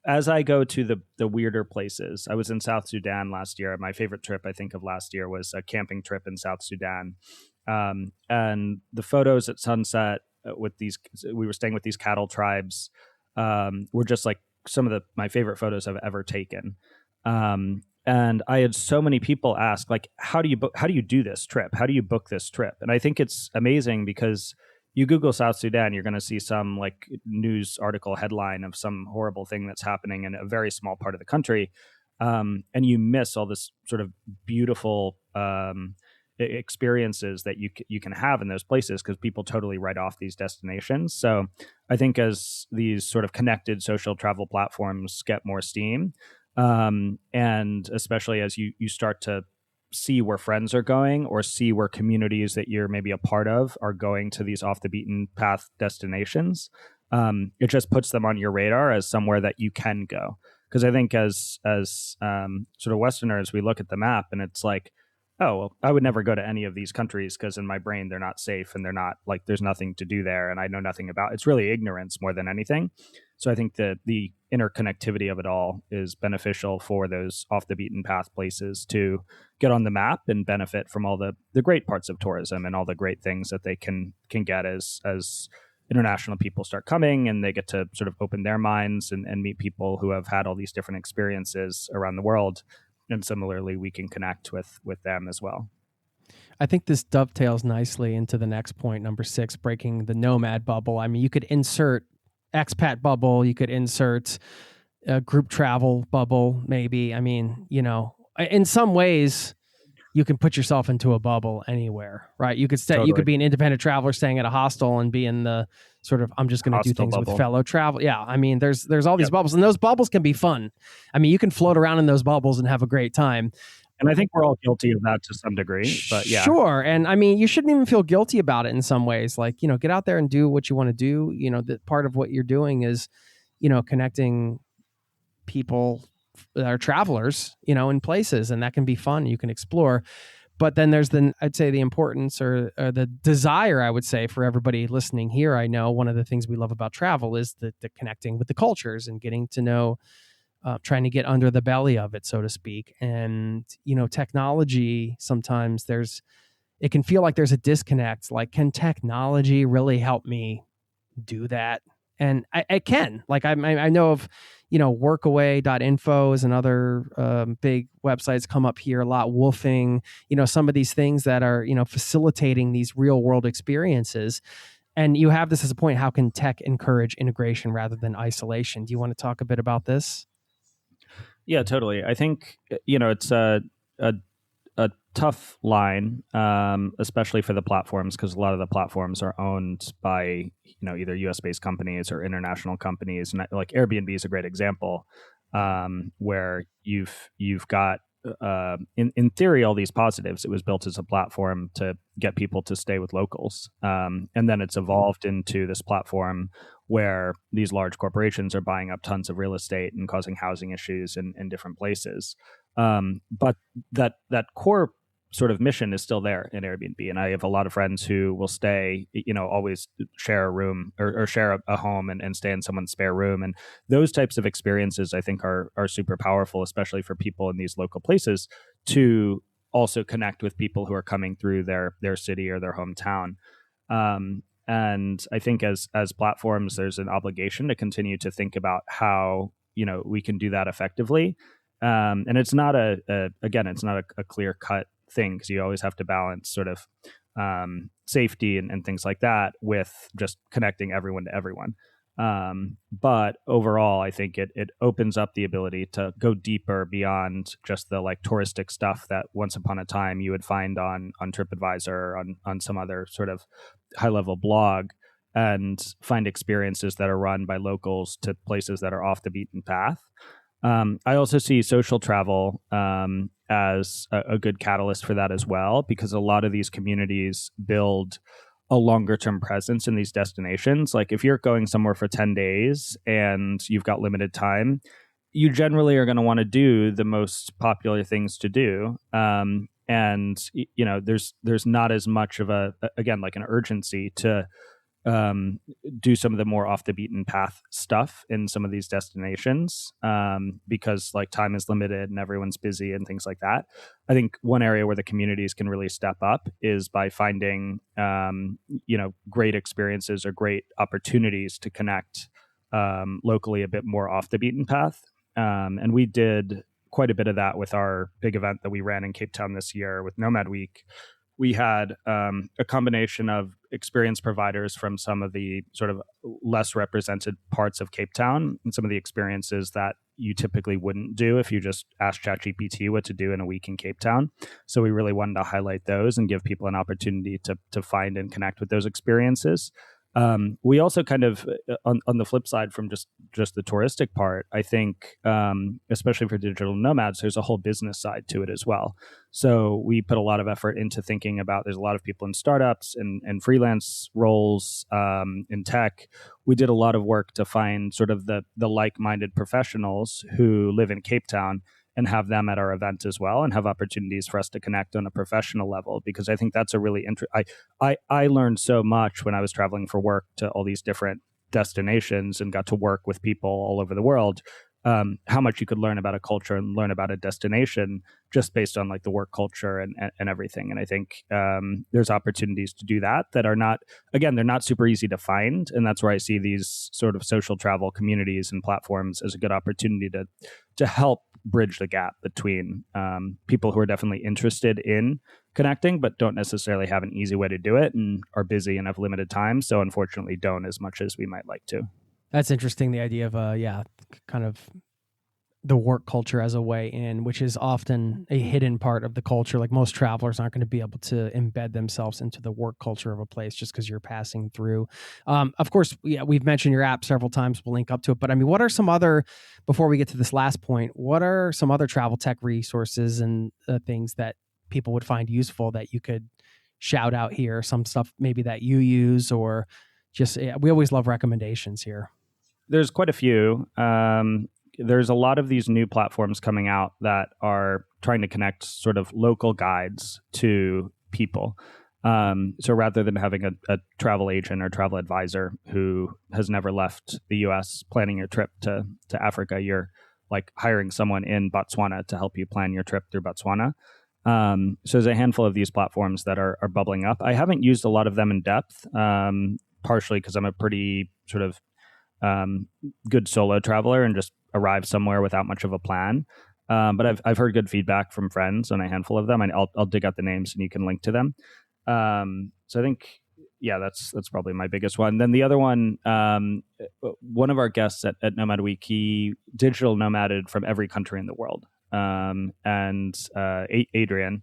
as I go to the weirder places, I was in South Sudan last year. My favorite trip, I think, of last year was a camping trip in South Sudan. And the photos at sunset we were staying with these cattle tribes, were just like some of my favorite photos I've ever taken. And I had so many people ask, like, how do you do this trip? How do you book this trip? And I think it's amazing because you Google South Sudan, you're going to see some like news article headline of some horrible thing that's happening in a very small part of the country. And you miss all this sort of beautiful experiences that you can have in those places, because people totally write off these destinations. So I think as these sort of connected social travel platforms get more steam, and especially as you start to see where friends are going, or see where communities that you're maybe a part of are going to these off the beaten path destinations, it just puts them on your radar as somewhere that you can go. Because I think as sort of Westerners, we look at the map and it's like, oh, well, I would never go to any of these countries because in my brain they're not safe and they're not, like, there's nothing to do there and I know nothing about. It's really ignorance more than anything. So I think that the interconnectivity of it all is beneficial for those off the beaten path places to get on the map and benefit from all the great parts of tourism and all the great things that they can get as international people start coming, and they get to sort of open their minds and meet people who have had all these different experiences around the world. And similarly, we can connect with them as well. I think this dovetails nicely into the next point, number 6, breaking the nomad bubble. I mean, you could insert expat bubble, you could insert a group travel bubble, maybe. I mean, in some ways, you can put yourself into a bubble anywhere, right? You could stay, you Totally. could be an independent traveler staying at a hostel and be in the sort of, I'm just going to do Hostel things bubble. with fellow travel. Yeah. I mean, there's all these Yep. bubbles, and those bubbles can be fun. I mean, you can float around in those bubbles and have a great time. And I think we're all guilty of that to some degree, but yeah. Sure. And I mean, you shouldn't even feel guilty about it in some ways. Like, you know, get out there and do what you want to do. You know, that part of what you're doing is, you know, connecting people that are travelers, you know, in places, and that can be fun. You can explore. But then there's I'd say the importance or the desire, I would say, for everybody listening here. I know one of the things we love about travel is the connecting with the cultures and getting to know, trying to get under the belly of it, so to speak. And, you know, technology, sometimes it can feel like there's a disconnect. Like, can technology really help me do that? And I can. Like, I know of, you know, workaway.info is another big websites come up here a lot. Woofing, you know, some of these things that are, you know, facilitating these real world experiences. And you have this as a point. How can tech encourage integration rather than isolation? Do you want to talk a bit about this? Yeah, totally. I think, you know, it's a tough line, especially for the platforms, because a lot of the platforms are owned by, you know, either US based companies or international companies. And like Airbnb is a great example, where you've got, in theory, all these positives. It was built as a platform to get people to stay with locals. And then it's evolved into this platform where these large corporations are buying up tons of real estate and causing housing issues in different places. But that core sort of mission is still there in Airbnb. And I have a lot of friends who will stay, you know, always share a room or share a home and stay in someone's spare room. And those types of experiences, I think, are super powerful, especially for people in these local places to also connect with people who are coming through their city or their hometown. And I think as platforms, there's an obligation to continue to think about how, you know, we can do that effectively. And it's not it's not a clear cut thing, because you always have to balance sort of safety and things like that with just connecting everyone to everyone. But overall, I think it opens up the ability to go deeper beyond just the like touristic stuff that once upon a time you would find on TripAdvisor or on some other sort of high level blog, and find experiences that are run by locals to places that are off the beaten path. I also see social travel as a good catalyst for that as well, because a lot of these communities build a longer term presence in these destinations. Like if you're going somewhere for 10 days and you've got limited time, you generally are going to want to do the most popular things to do. And you know, there's not as much of like an urgency to do some of the more off the beaten path stuff in some of these destinations, because like time is limited and everyone's busy and things like that. I think one area where the communities can really step up is by finding, you know, great experiences or great opportunities to connect locally a bit more off the beaten path. And we did quite a bit of that with our big event that we ran in Cape Town this year with Nomad Week. We had a combination of experience providers from some of the sort of less represented parts of Cape Town and some of the experiences that you typically wouldn't do if you just asked ChatGPT what to do in a week in Cape Town. So we really wanted to highlight those and give people an opportunity to find and connect with those experiences. We also kind of, on the flip side from just the touristic part, I think, especially for digital nomads, there's a whole business side to it as well. So we put a lot of effort into thinking about, there's a lot of people in startups and freelance roles in tech. We did a lot of work to find sort of the like-minded professionals who live in Cape Town and have them at our event as well, and have opportunities for us to connect on a professional level, because I think that's a really I learned so much when I was traveling for work to all these different destinations and got to work with people all over the world, how much you could learn about a culture and learn about a destination just based on like the work culture and everything. And I think there's opportunities to do that are not, again, they're not super easy to find. And that's where I see these sort of social travel communities and platforms as a good opportunity to help bridge the gap between people who are definitely interested in connecting, but don't necessarily have an easy way to do it and are busy and have limited time. So unfortunately don't as much as we might like to. That's interesting. The idea of, kind of the work culture as a way in, which is often a hidden part of the culture. Like most travelers aren't going to be able to embed themselves into the work culture of a place just because you're passing through. Of course, yeah, we've mentioned your app several times. We'll link up to it. But I mean, what are some other, before we get to this last point, what are some other travel tech resources and things that people would find useful that you could shout out here? Some stuff maybe that you use, or just, we always love recommendations here. There's quite a few. There's a lot of these new platforms coming out that are trying to connect sort of local guides to people. So rather than having a travel agent or travel advisor who has never left the US planning your trip to Africa, you're like hiring someone in Botswana to help you plan your trip through Botswana. So there's a handful of these platforms that are bubbling up. I haven't used a lot of them in depth, partially because I'm a pretty sort of good solo traveler and just arrive somewhere without much of a plan. But I've heard good feedback from friends on a handful of them, and I'll dig out the names and you can link to them. So I think, yeah, that's probably my biggest one. Then the other one, one of our guests at Nomad Week, he digital nomaded from every country in the world. And Adrian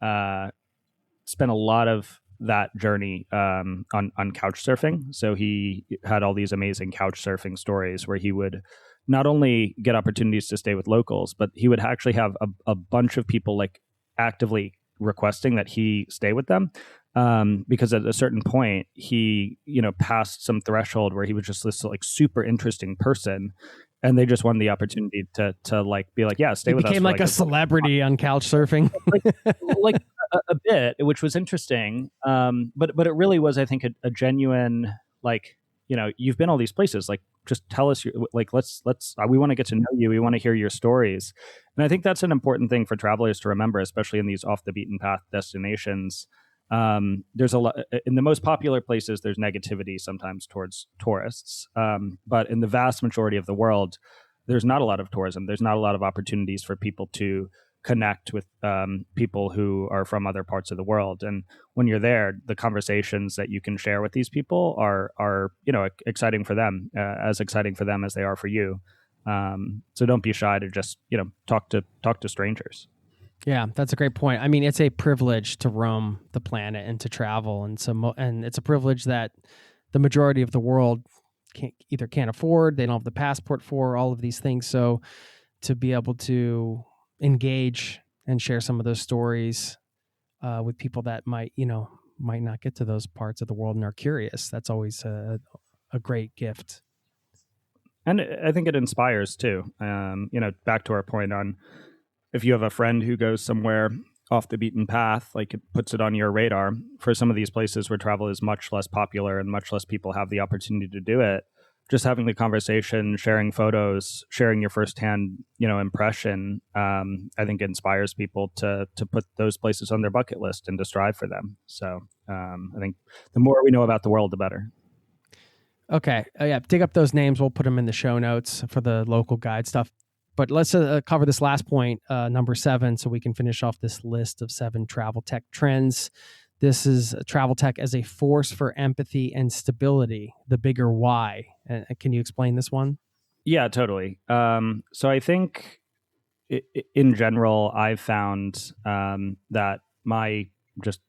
spent a lot of that journey on couch surfing. So he had all these amazing couch surfing stories where he would not only get opportunities to stay with locals, but he would actually have a bunch of people like actively requesting that he stay with them. Because at a certain point he, passed some threshold where he was just this like super interesting person, and they just wanted the opportunity to like be like, yeah, stay with us. He became like a celebrity on couch surfing. like a bit, which was interesting. But it really was, I think, a genuine, like, you've been all these places, like, just tell us, let's we want to get to know you. We want to hear your stories. And I think that's an important thing for travelers to remember, especially in these off the beaten path destinations. There's a lot in the most popular places. There's negativity sometimes towards tourists, but in the vast majority of the world, there's not a lot of tourism. There's not a lot of opportunities for people to connect with people who are from other parts of the world. And when you're there, the conversations that you can share with these people are exciting for them, as exciting for them as they are for you. So don't be shy to just talk to strangers. Yeah, that's a great point. I mean, it's a privilege to roam the planet and to travel, and it's a privilege that the majority of the world can't afford. They don't have the passport for all of these things. So to be able to engage and share some of those stories with people that might not get to those parts of the world and are curious, that's always a great gift. And I think it inspires too. Back to our point on, if you have a friend who goes somewhere off the beaten path, like, it puts it on your radar. For some of these places where travel is much less popular and much less people have the opportunity to do it, just having the conversation, sharing photos, sharing your firsthand, impression, I think inspires people to put those places on their bucket list and to strive for them. So I think the more we know about the world, the better. Okay. Yeah. Dig up those names. We'll put them in the show notes for the local guide stuff. But let's cover this last point, number 7, so we can finish off this list of 7 travel tech trends. This is travel tech as a force for empathy and stability, the bigger why. Can you explain this one? Yeah, totally. So I think in general, I've found that my just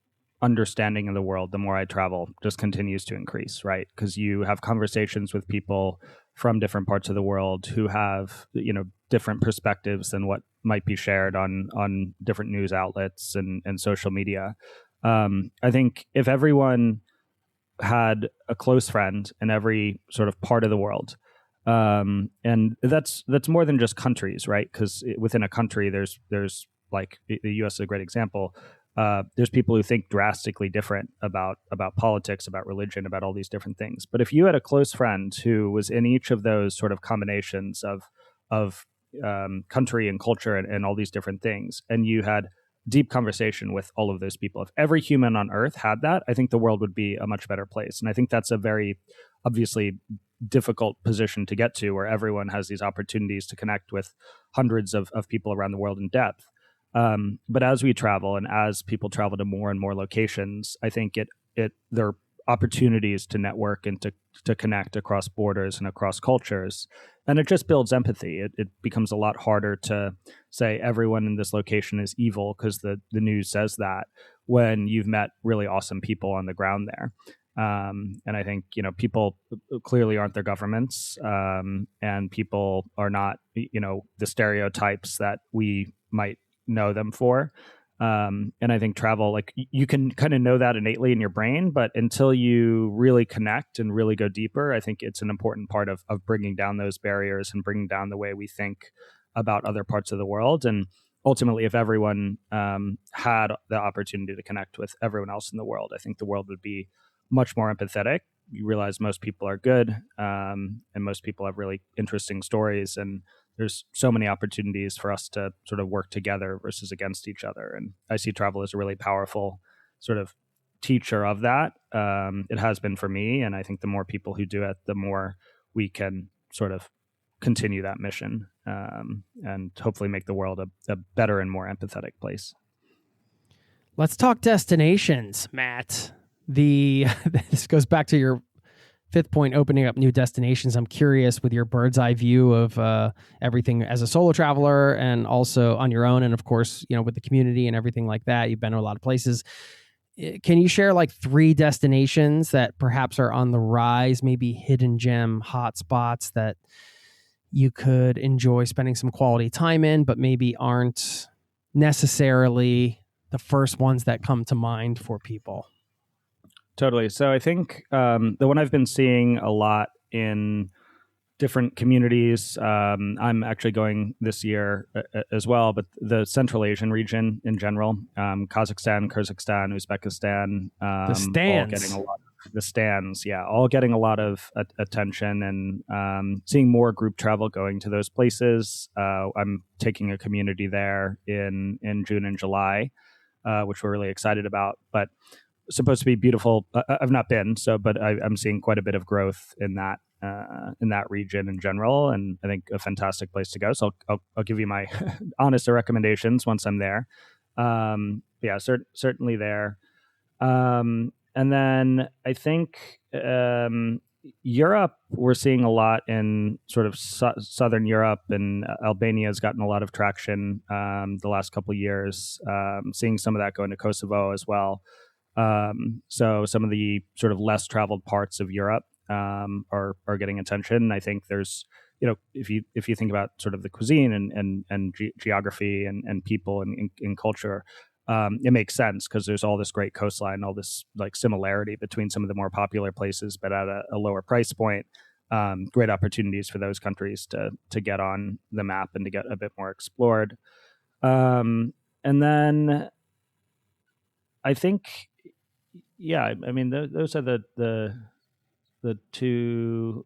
understanding of the world, the more I travel, just continues to increase, right? Because you have conversations with people from different parts of the world who have, different perspectives than what might be shared on different news outlets and social media. I think if everyone had a close friend in every sort of part of the world, and that's more than just countries, right? Because within a country, there's like the U.S. is a great example. There's people who think drastically different about politics, about religion, about all these different things. But if you had a close friend who was in each of those sort of combinations of country and culture and all these different things, and you had deep conversation with all of those people, if every human on Earth had that, I think the world would be a much better place. And I think that's a very obviously difficult position to get to, where everyone has these opportunities to connect with hundreds of people around the world in depth. But as we travel and as people travel to more and more locations, I think there opportunities to network and to connect across borders and across cultures. And it just builds empathy. It becomes a lot harder to say everyone in this location is evil because the news says that, when you've met really awesome people on the ground there. And I think, people clearly aren't their governments, and people are not, the stereotypes that we might know them for. And I think travel, like, you can kind of know that innately in your brain, but until you really connect and really go deeper, I think it's an important part of bringing down those barriers and bringing down the way we think about other parts of the world. And ultimately, if everyone had the opportunity to connect with everyone else in the world, I think the world would be much more empathetic. You realize most people are good, and most people have really interesting stories, and there's so many opportunities for us to sort of work together versus against each other. And I see travel as a really powerful sort of teacher of that. It has been for me, and I think the more people who do it, the more we can sort of continue that mission, and hopefully make the world a better and more empathetic place. Let's talk destinations, Matt. This goes back to your fifth point, opening up new destinations. I'm curious, with your bird's eye view of everything as a solo traveler and also on your own, and of course, with the community and everything like that, you've been to a lot of places. Can you share like 3 destinations that perhaps are on the rise, maybe hidden gem hotspots that you could enjoy spending some quality time in, but maybe aren't necessarily the first ones that come to mind for people? Totally. So I think the one I've been seeing a lot in different communities, I'm actually going this year as well, but the Central Asian region in general, Kazakhstan, Kyrgyzstan, Uzbekistan, the stands. all getting a lot of, the stands, yeah, all getting a lot of attention, and seeing more group travel going to those places. I'm taking a community there in June and July, which we're really excited about, but supposed to be beautiful. I've not been, but I'm seeing quite a bit of growth in that region in general, and I think a fantastic place to go. So I'll give you my honest recommendations once I'm there. Yeah, certainly there. And then I think Europe, we're seeing a lot in sort of Southern Europe, and Albania has gotten a lot of traction the last couple of years. Seeing some of that go into Kosovo as well. So some of the sort of less traveled parts of Europe are getting attention. I think there's, if you think about sort of the cuisine and geography and people and culture, it makes sense because there's all this great coastline, all this like similarity between some of the more popular places, but at a lower price point. Great opportunities for those countries to get on the map and to get a bit more explored. And then I think, yeah, I mean, those are the 2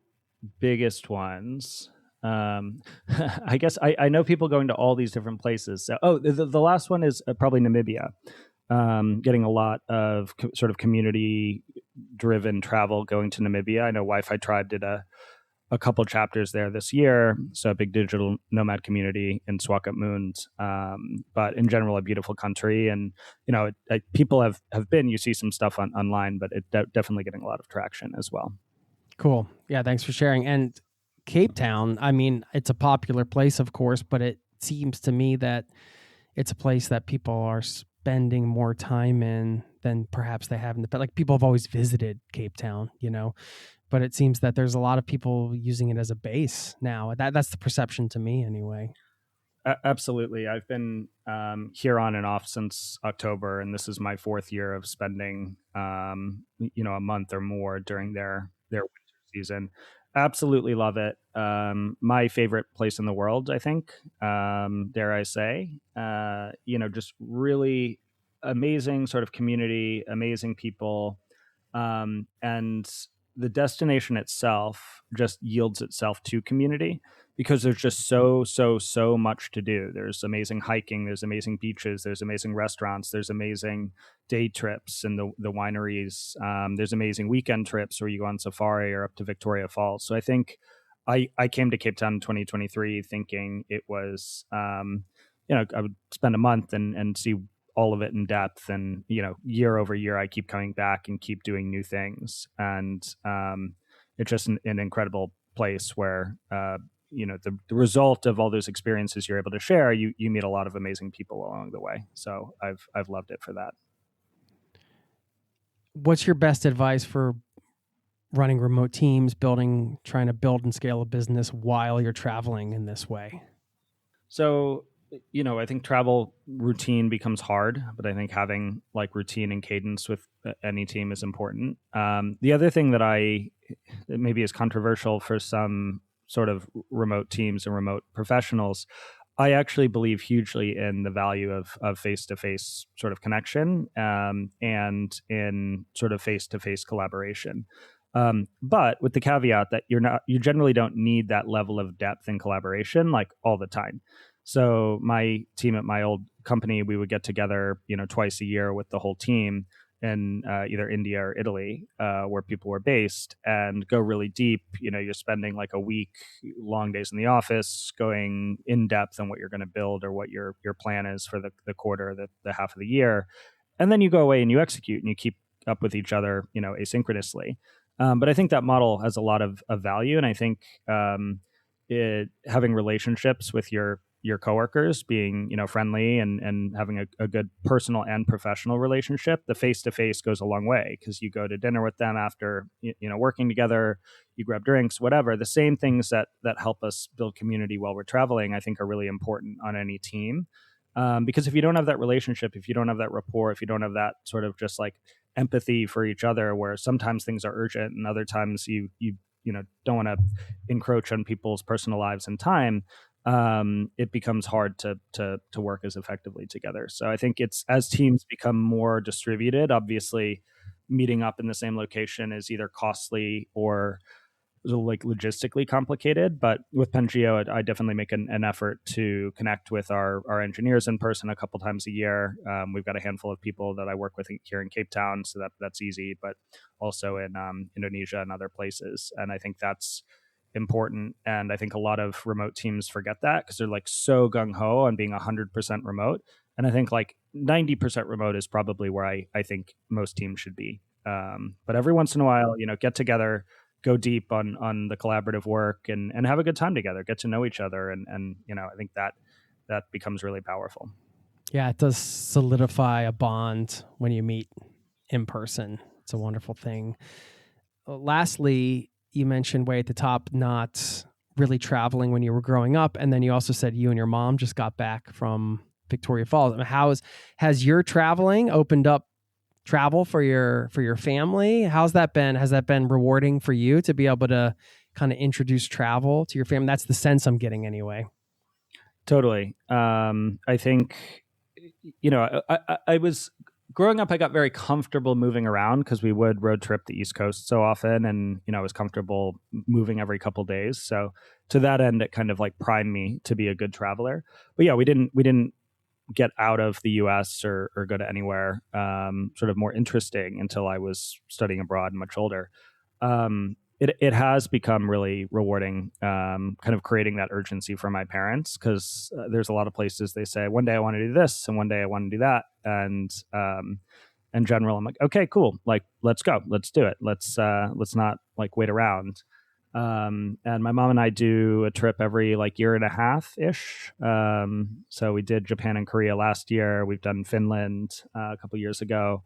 biggest ones. I guess I know people going to all these different places. So, the last one is probably Namibia. Getting a lot of sort of community-driven travel going to Namibia. I know Wi-Fi Tribe did a couple chapters there this year, so a big digital nomad community in Swakopmund. But in general, a beautiful country, and people have been. You see some stuff online, but it's definitely getting a lot of traction as well. Cool. Yeah, thanks for sharing. And Cape Town, I mean, it's a popular place, of course, but it seems to me that it's a place that people are spending more time in than perhaps they have in the past. Like, people have always visited Cape Town, but it seems that there's a lot of people using it as a base now. That's the perception to me anyway. Absolutely. I've been here on and off since October, and this is my 4th year of spending, a month or more during their winter season. Absolutely love it. My favorite place in the world, I think, dare I say. Just really amazing sort of community, amazing people, and the destination itself just yields itself to community because there's just so much to do. There's amazing hiking, there's amazing beaches, there's amazing restaurants, there's amazing day trips in the wineries. There's amazing weekend trips where you go on safari or up to Victoria Falls. So I think I came to Cape Town in 2023 thinking it was, I would spend a month and see all of it in depth. And, year over year, I keep coming back and keep doing new things. And it's just an incredible place where, the result of all those experiences you're able to share, you meet a lot of amazing people along the way. So I've loved it for that. What's your best advice for running remote teams, trying to build and scale a business while you're traveling in this way? So, I think travel routine becomes hard, but I think having like routine and cadence with any team is important. The other thing that maybe is controversial for some sort of remote teams and remote professionals, I actually believe hugely in the value of face-to-face sort of connection, and in sort of face-to-face collaboration. But with the caveat that you generally don't need that level of depth and collaboration like all the time. So my team at my old company, we would get together, twice a year with the whole team in either India or Italy, where people were based, and go really deep. You're spending like a week, long days in the office, going in depth on what you're going to build or what your plan is for the quarter, the half of the year, and then you go away and you execute and you keep up with each other, asynchronously. But I think that model has a lot of value, and I think having relationships with your coworkers, being friendly and having a good personal and professional relationship, the face-to-face goes a long way, because you go to dinner with them after working together, you grab drinks, whatever. The same things that help us build community while we're traveling, I think, are really important on any team, because if you don't have that relationship, if you don't have that rapport, if you don't have that sort of just like empathy for each other, where sometimes things are urgent and other times you don't want to encroach on people's personal lives and time, it becomes hard to work as effectively together. So I think it's, as teams become more distributed, obviously meeting up in the same location is either costly or like logistically complicated. But with Pangea, I definitely make an effort to connect with our engineers in person a couple times a year. We've got a handful of people that I work with here in Cape Town, so that's easy, but also in Indonesia and other places. And I think that's important. And I think a lot of remote teams forget that, because they're like so gung-ho on being 100% remote. And I think like 90% remote is probably where I think most teams should be. But every once in a while, get together, go deep on the collaborative work, and have a good time together, get to know each other. And I think that becomes really powerful. Yeah, it does solidify a bond when you meet in person. It's a wonderful thing. Lastly, you mentioned way at the top, not really traveling when you were growing up. And then you also said you and your mom just got back from Victoria Falls. I mean, has your traveling opened up travel for your family? How's that been? Has that been rewarding for you to be able to kind of introduce travel to your family? That's the sense I'm getting anyway. Totally. I think, I was growing up, I got very comfortable moving around, because we would road trip the East Coast so often, and I was comfortable moving every couple of days. So to that end, it kind of like primed me to be a good traveler. But yeah, we didn't get out of the U.S. or go to anywhere sort of more interesting until I was studying abroad and much older. It has become really rewarding, kind of creating that urgency for my parents, because there's a lot of places they say, one day I want to do this and one day I want to do that. And in general, I'm like, okay, cool. Like, let's go, let's do it. Let's not like wait around. And my mom and I do a trip every like year and a half ish. So we did Japan and Korea last year. We've done Finland a couple years ago.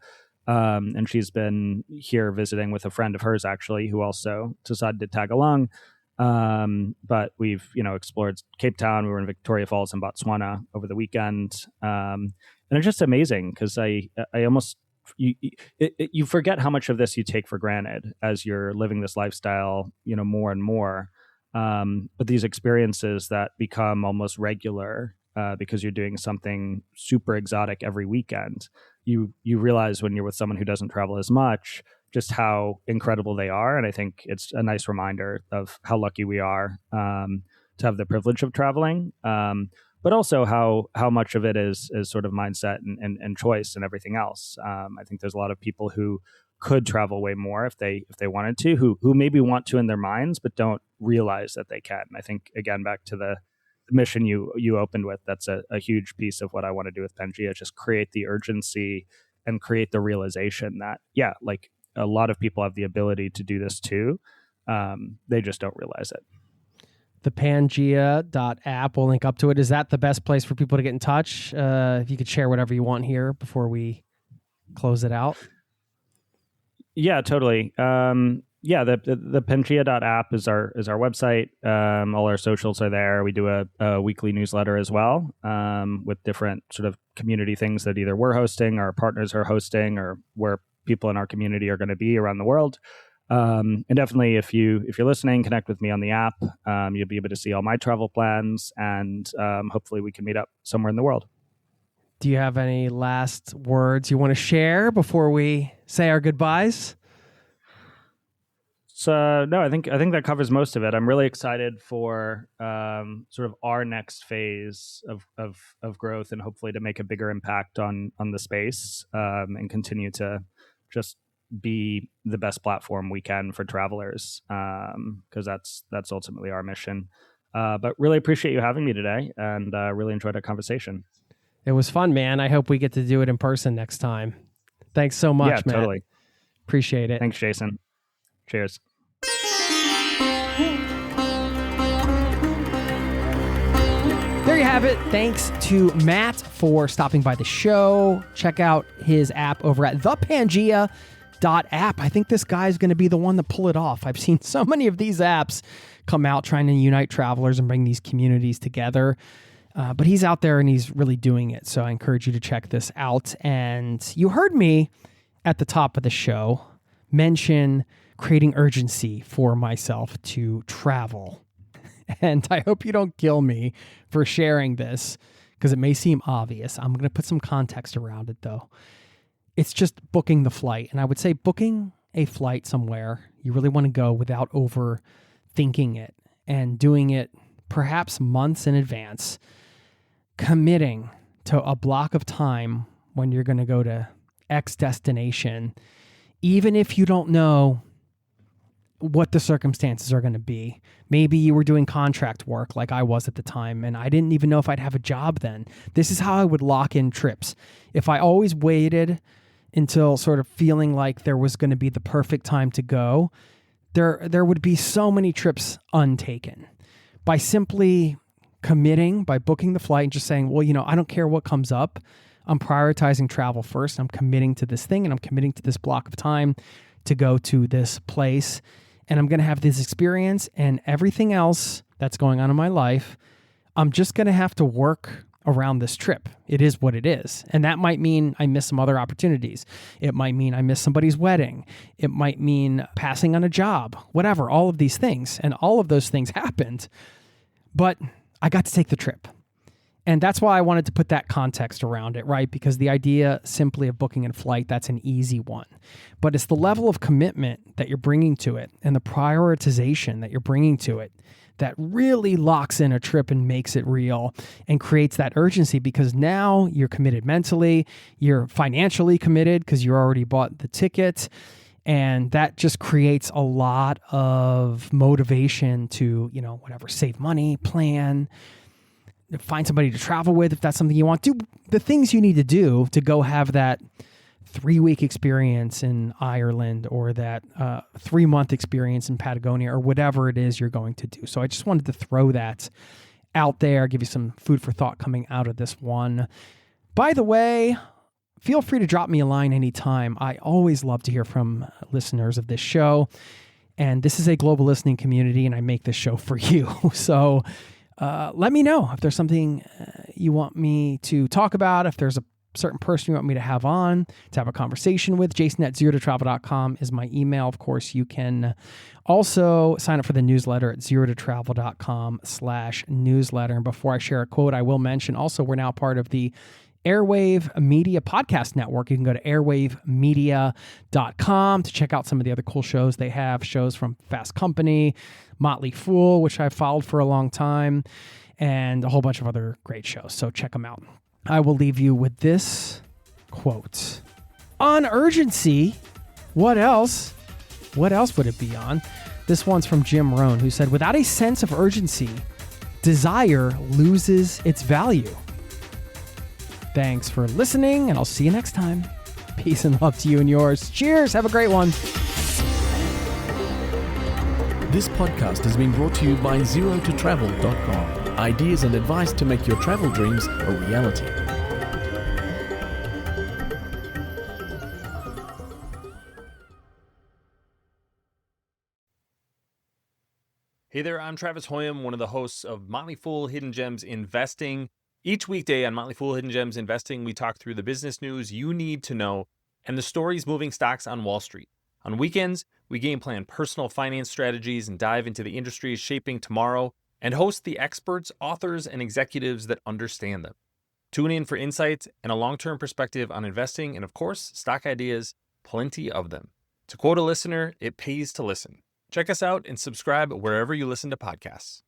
And she's been here visiting with a friend of hers, actually, who also decided to tag along. But we've, explored Cape Town. We were in Victoria Falls and Botswana over the weekend. And it's just amazing, because I almost, you forget how much of this you take for granted as you're living this lifestyle, more and more. But these experiences that become almost regular, because you're doing something super exotic every weekend, you realize when you're with someone who doesn't travel as much, just how incredible they are. And I think it's a nice reminder of how lucky we are to have the privilege of traveling. But also how much of it is sort of mindset and choice and everything else. I think there's a lot of people who could travel way more if they wanted to, who maybe want to in their minds, but don't realize that they can. I think, again, back to the mission you opened with. That's a huge piece of what I want to do with Pangea, just create the urgency and create the realization that, yeah, like a lot of people have the ability to do this too. They just don't realize it. The Pangea.app, we'll link up to it. Is that the best place for people to get in touch? If you could share whatever you want here before we close it out. Yeah, totally. The Pangea.app is our website. All our socials are there. We do a weekly newsletter as well, with different sort of community things that either we're hosting, our partners are hosting, or where people in our community are going to be around the world. And definitely, if you're listening, connect with me on the app. You'll be able to see all my travel plans, and hopefully we can meet up somewhere in the world. Do you have any last words you want to share before we say our goodbyes? So no, I think that covers most of it. I'm really excited for sort of our next phase of growth, and hopefully to make a bigger impact on the space, and continue to just be the best platform we can for travelers, because that's ultimately our mission. But really appreciate you having me today, and really enjoyed our conversation. It was fun, man. I hope we get to do it in person next time. Thanks so much, Yeah, Matt. totally. Appreciate it. Thanks, Jason. Cheers. There you have it. Thanks to Matt for stopping by the show. Check out his app over at thepangea.app. I think this guy's going to be the one to pull it off. I've seen so many of these apps come out trying to unite travelers and bring these communities together. But he's out there and he's really doing it. So I encourage you to check this out. And you heard me at the top of the show mention creating urgency for myself to travel. And I hope you don't kill me for sharing this, because it may seem obvious. I'm going to put some context around it, though. It's just booking the flight. And I would say booking a flight somewhere you really want to go without overthinking it and doing it perhaps months in advance. Committing to a block of time when you're going to go to X destination, even if you don't know what the circumstances are going to be. Maybe you were doing contract work like I was at the time, and I didn't even know if I'd have a job then. This is how I would lock in trips. If I always waited until sort of feeling like there was going to be the perfect time to go, there would be so many trips untaken. By simply committing, by booking the flight and just saying, well, I don't care what comes up. I'm prioritizing travel first. I'm committing to this thing, and I'm committing to this block of time to go to this place. And I'm going to have this experience, and everything else that's going on in my life, I'm just going to have to work around this trip. It is what it is. And that might mean I miss some other opportunities. It might mean I miss somebody's wedding. It might mean passing on a job, whatever, all of these things. And all of those things happened. But I got to take the trip. And that's why I wanted to put that context around it, right? Because the idea simply of booking a flight, that's an easy one. But it's the level of commitment that you're bringing to it and the prioritization that you're bringing to it that really locks in a trip and makes it real and creates that urgency, because now you're committed mentally, you're financially committed because you already bought the ticket. And that just creates a lot of motivation to, save money, plan, find somebody to travel with if that's something you want. Do the things you need to do to go have that 3-week experience in Ireland, or that 3-month experience in Patagonia, or whatever it is you're going to do. So I just wanted to throw that out there, give you some food for thought coming out of this one. By the way, feel free to drop me a line anytime. I always love to hear from listeners of this show. And this is a global listening community, and I make this show for you. So let me know if there's something you want me to talk about, if there's a certain person you want me to have on to have a conversation with. Jason@zerototravel.com is my email. Of course, you can also sign up for the newsletter at zerototravel.com/newsletter. And before I share a quote, I will mention also we're now part of the Airwave Media Podcast Network. You can go to airwavemedia.com to check out some of the other cool shows they have. Shows from Fast Company, Motley Fool, which I've followed for a long time, and a whole bunch of other great shows. So check them out. I will leave you with this quote. On urgency, what else? What else would it be on? This one's from Jim Rohn, who said, without a sense of urgency, desire loses its value. Thanks for listening, and I'll see you next time. Peace and love to you and yours. Cheers. Have a great one. This podcast has been brought to you by ZeroToTravel.com. Ideas and advice to make your travel dreams a reality. Hey there, I'm Travis Hoyam, one of the hosts of Motley Fool Hidden Gems Investing. Each weekday on Motley Fool Hidden Gems Investing, we talk through the business news you need to know and the stories moving stocks on Wall Street. On weekends, we game plan personal finance strategies and dive into the industries shaping tomorrow and host the experts, authors, and executives that understand them. Tune in for insights and a long-term perspective on investing and, of course, stock ideas, plenty of them. To quote a listener, it pays to listen. Check us out and subscribe wherever you listen to podcasts.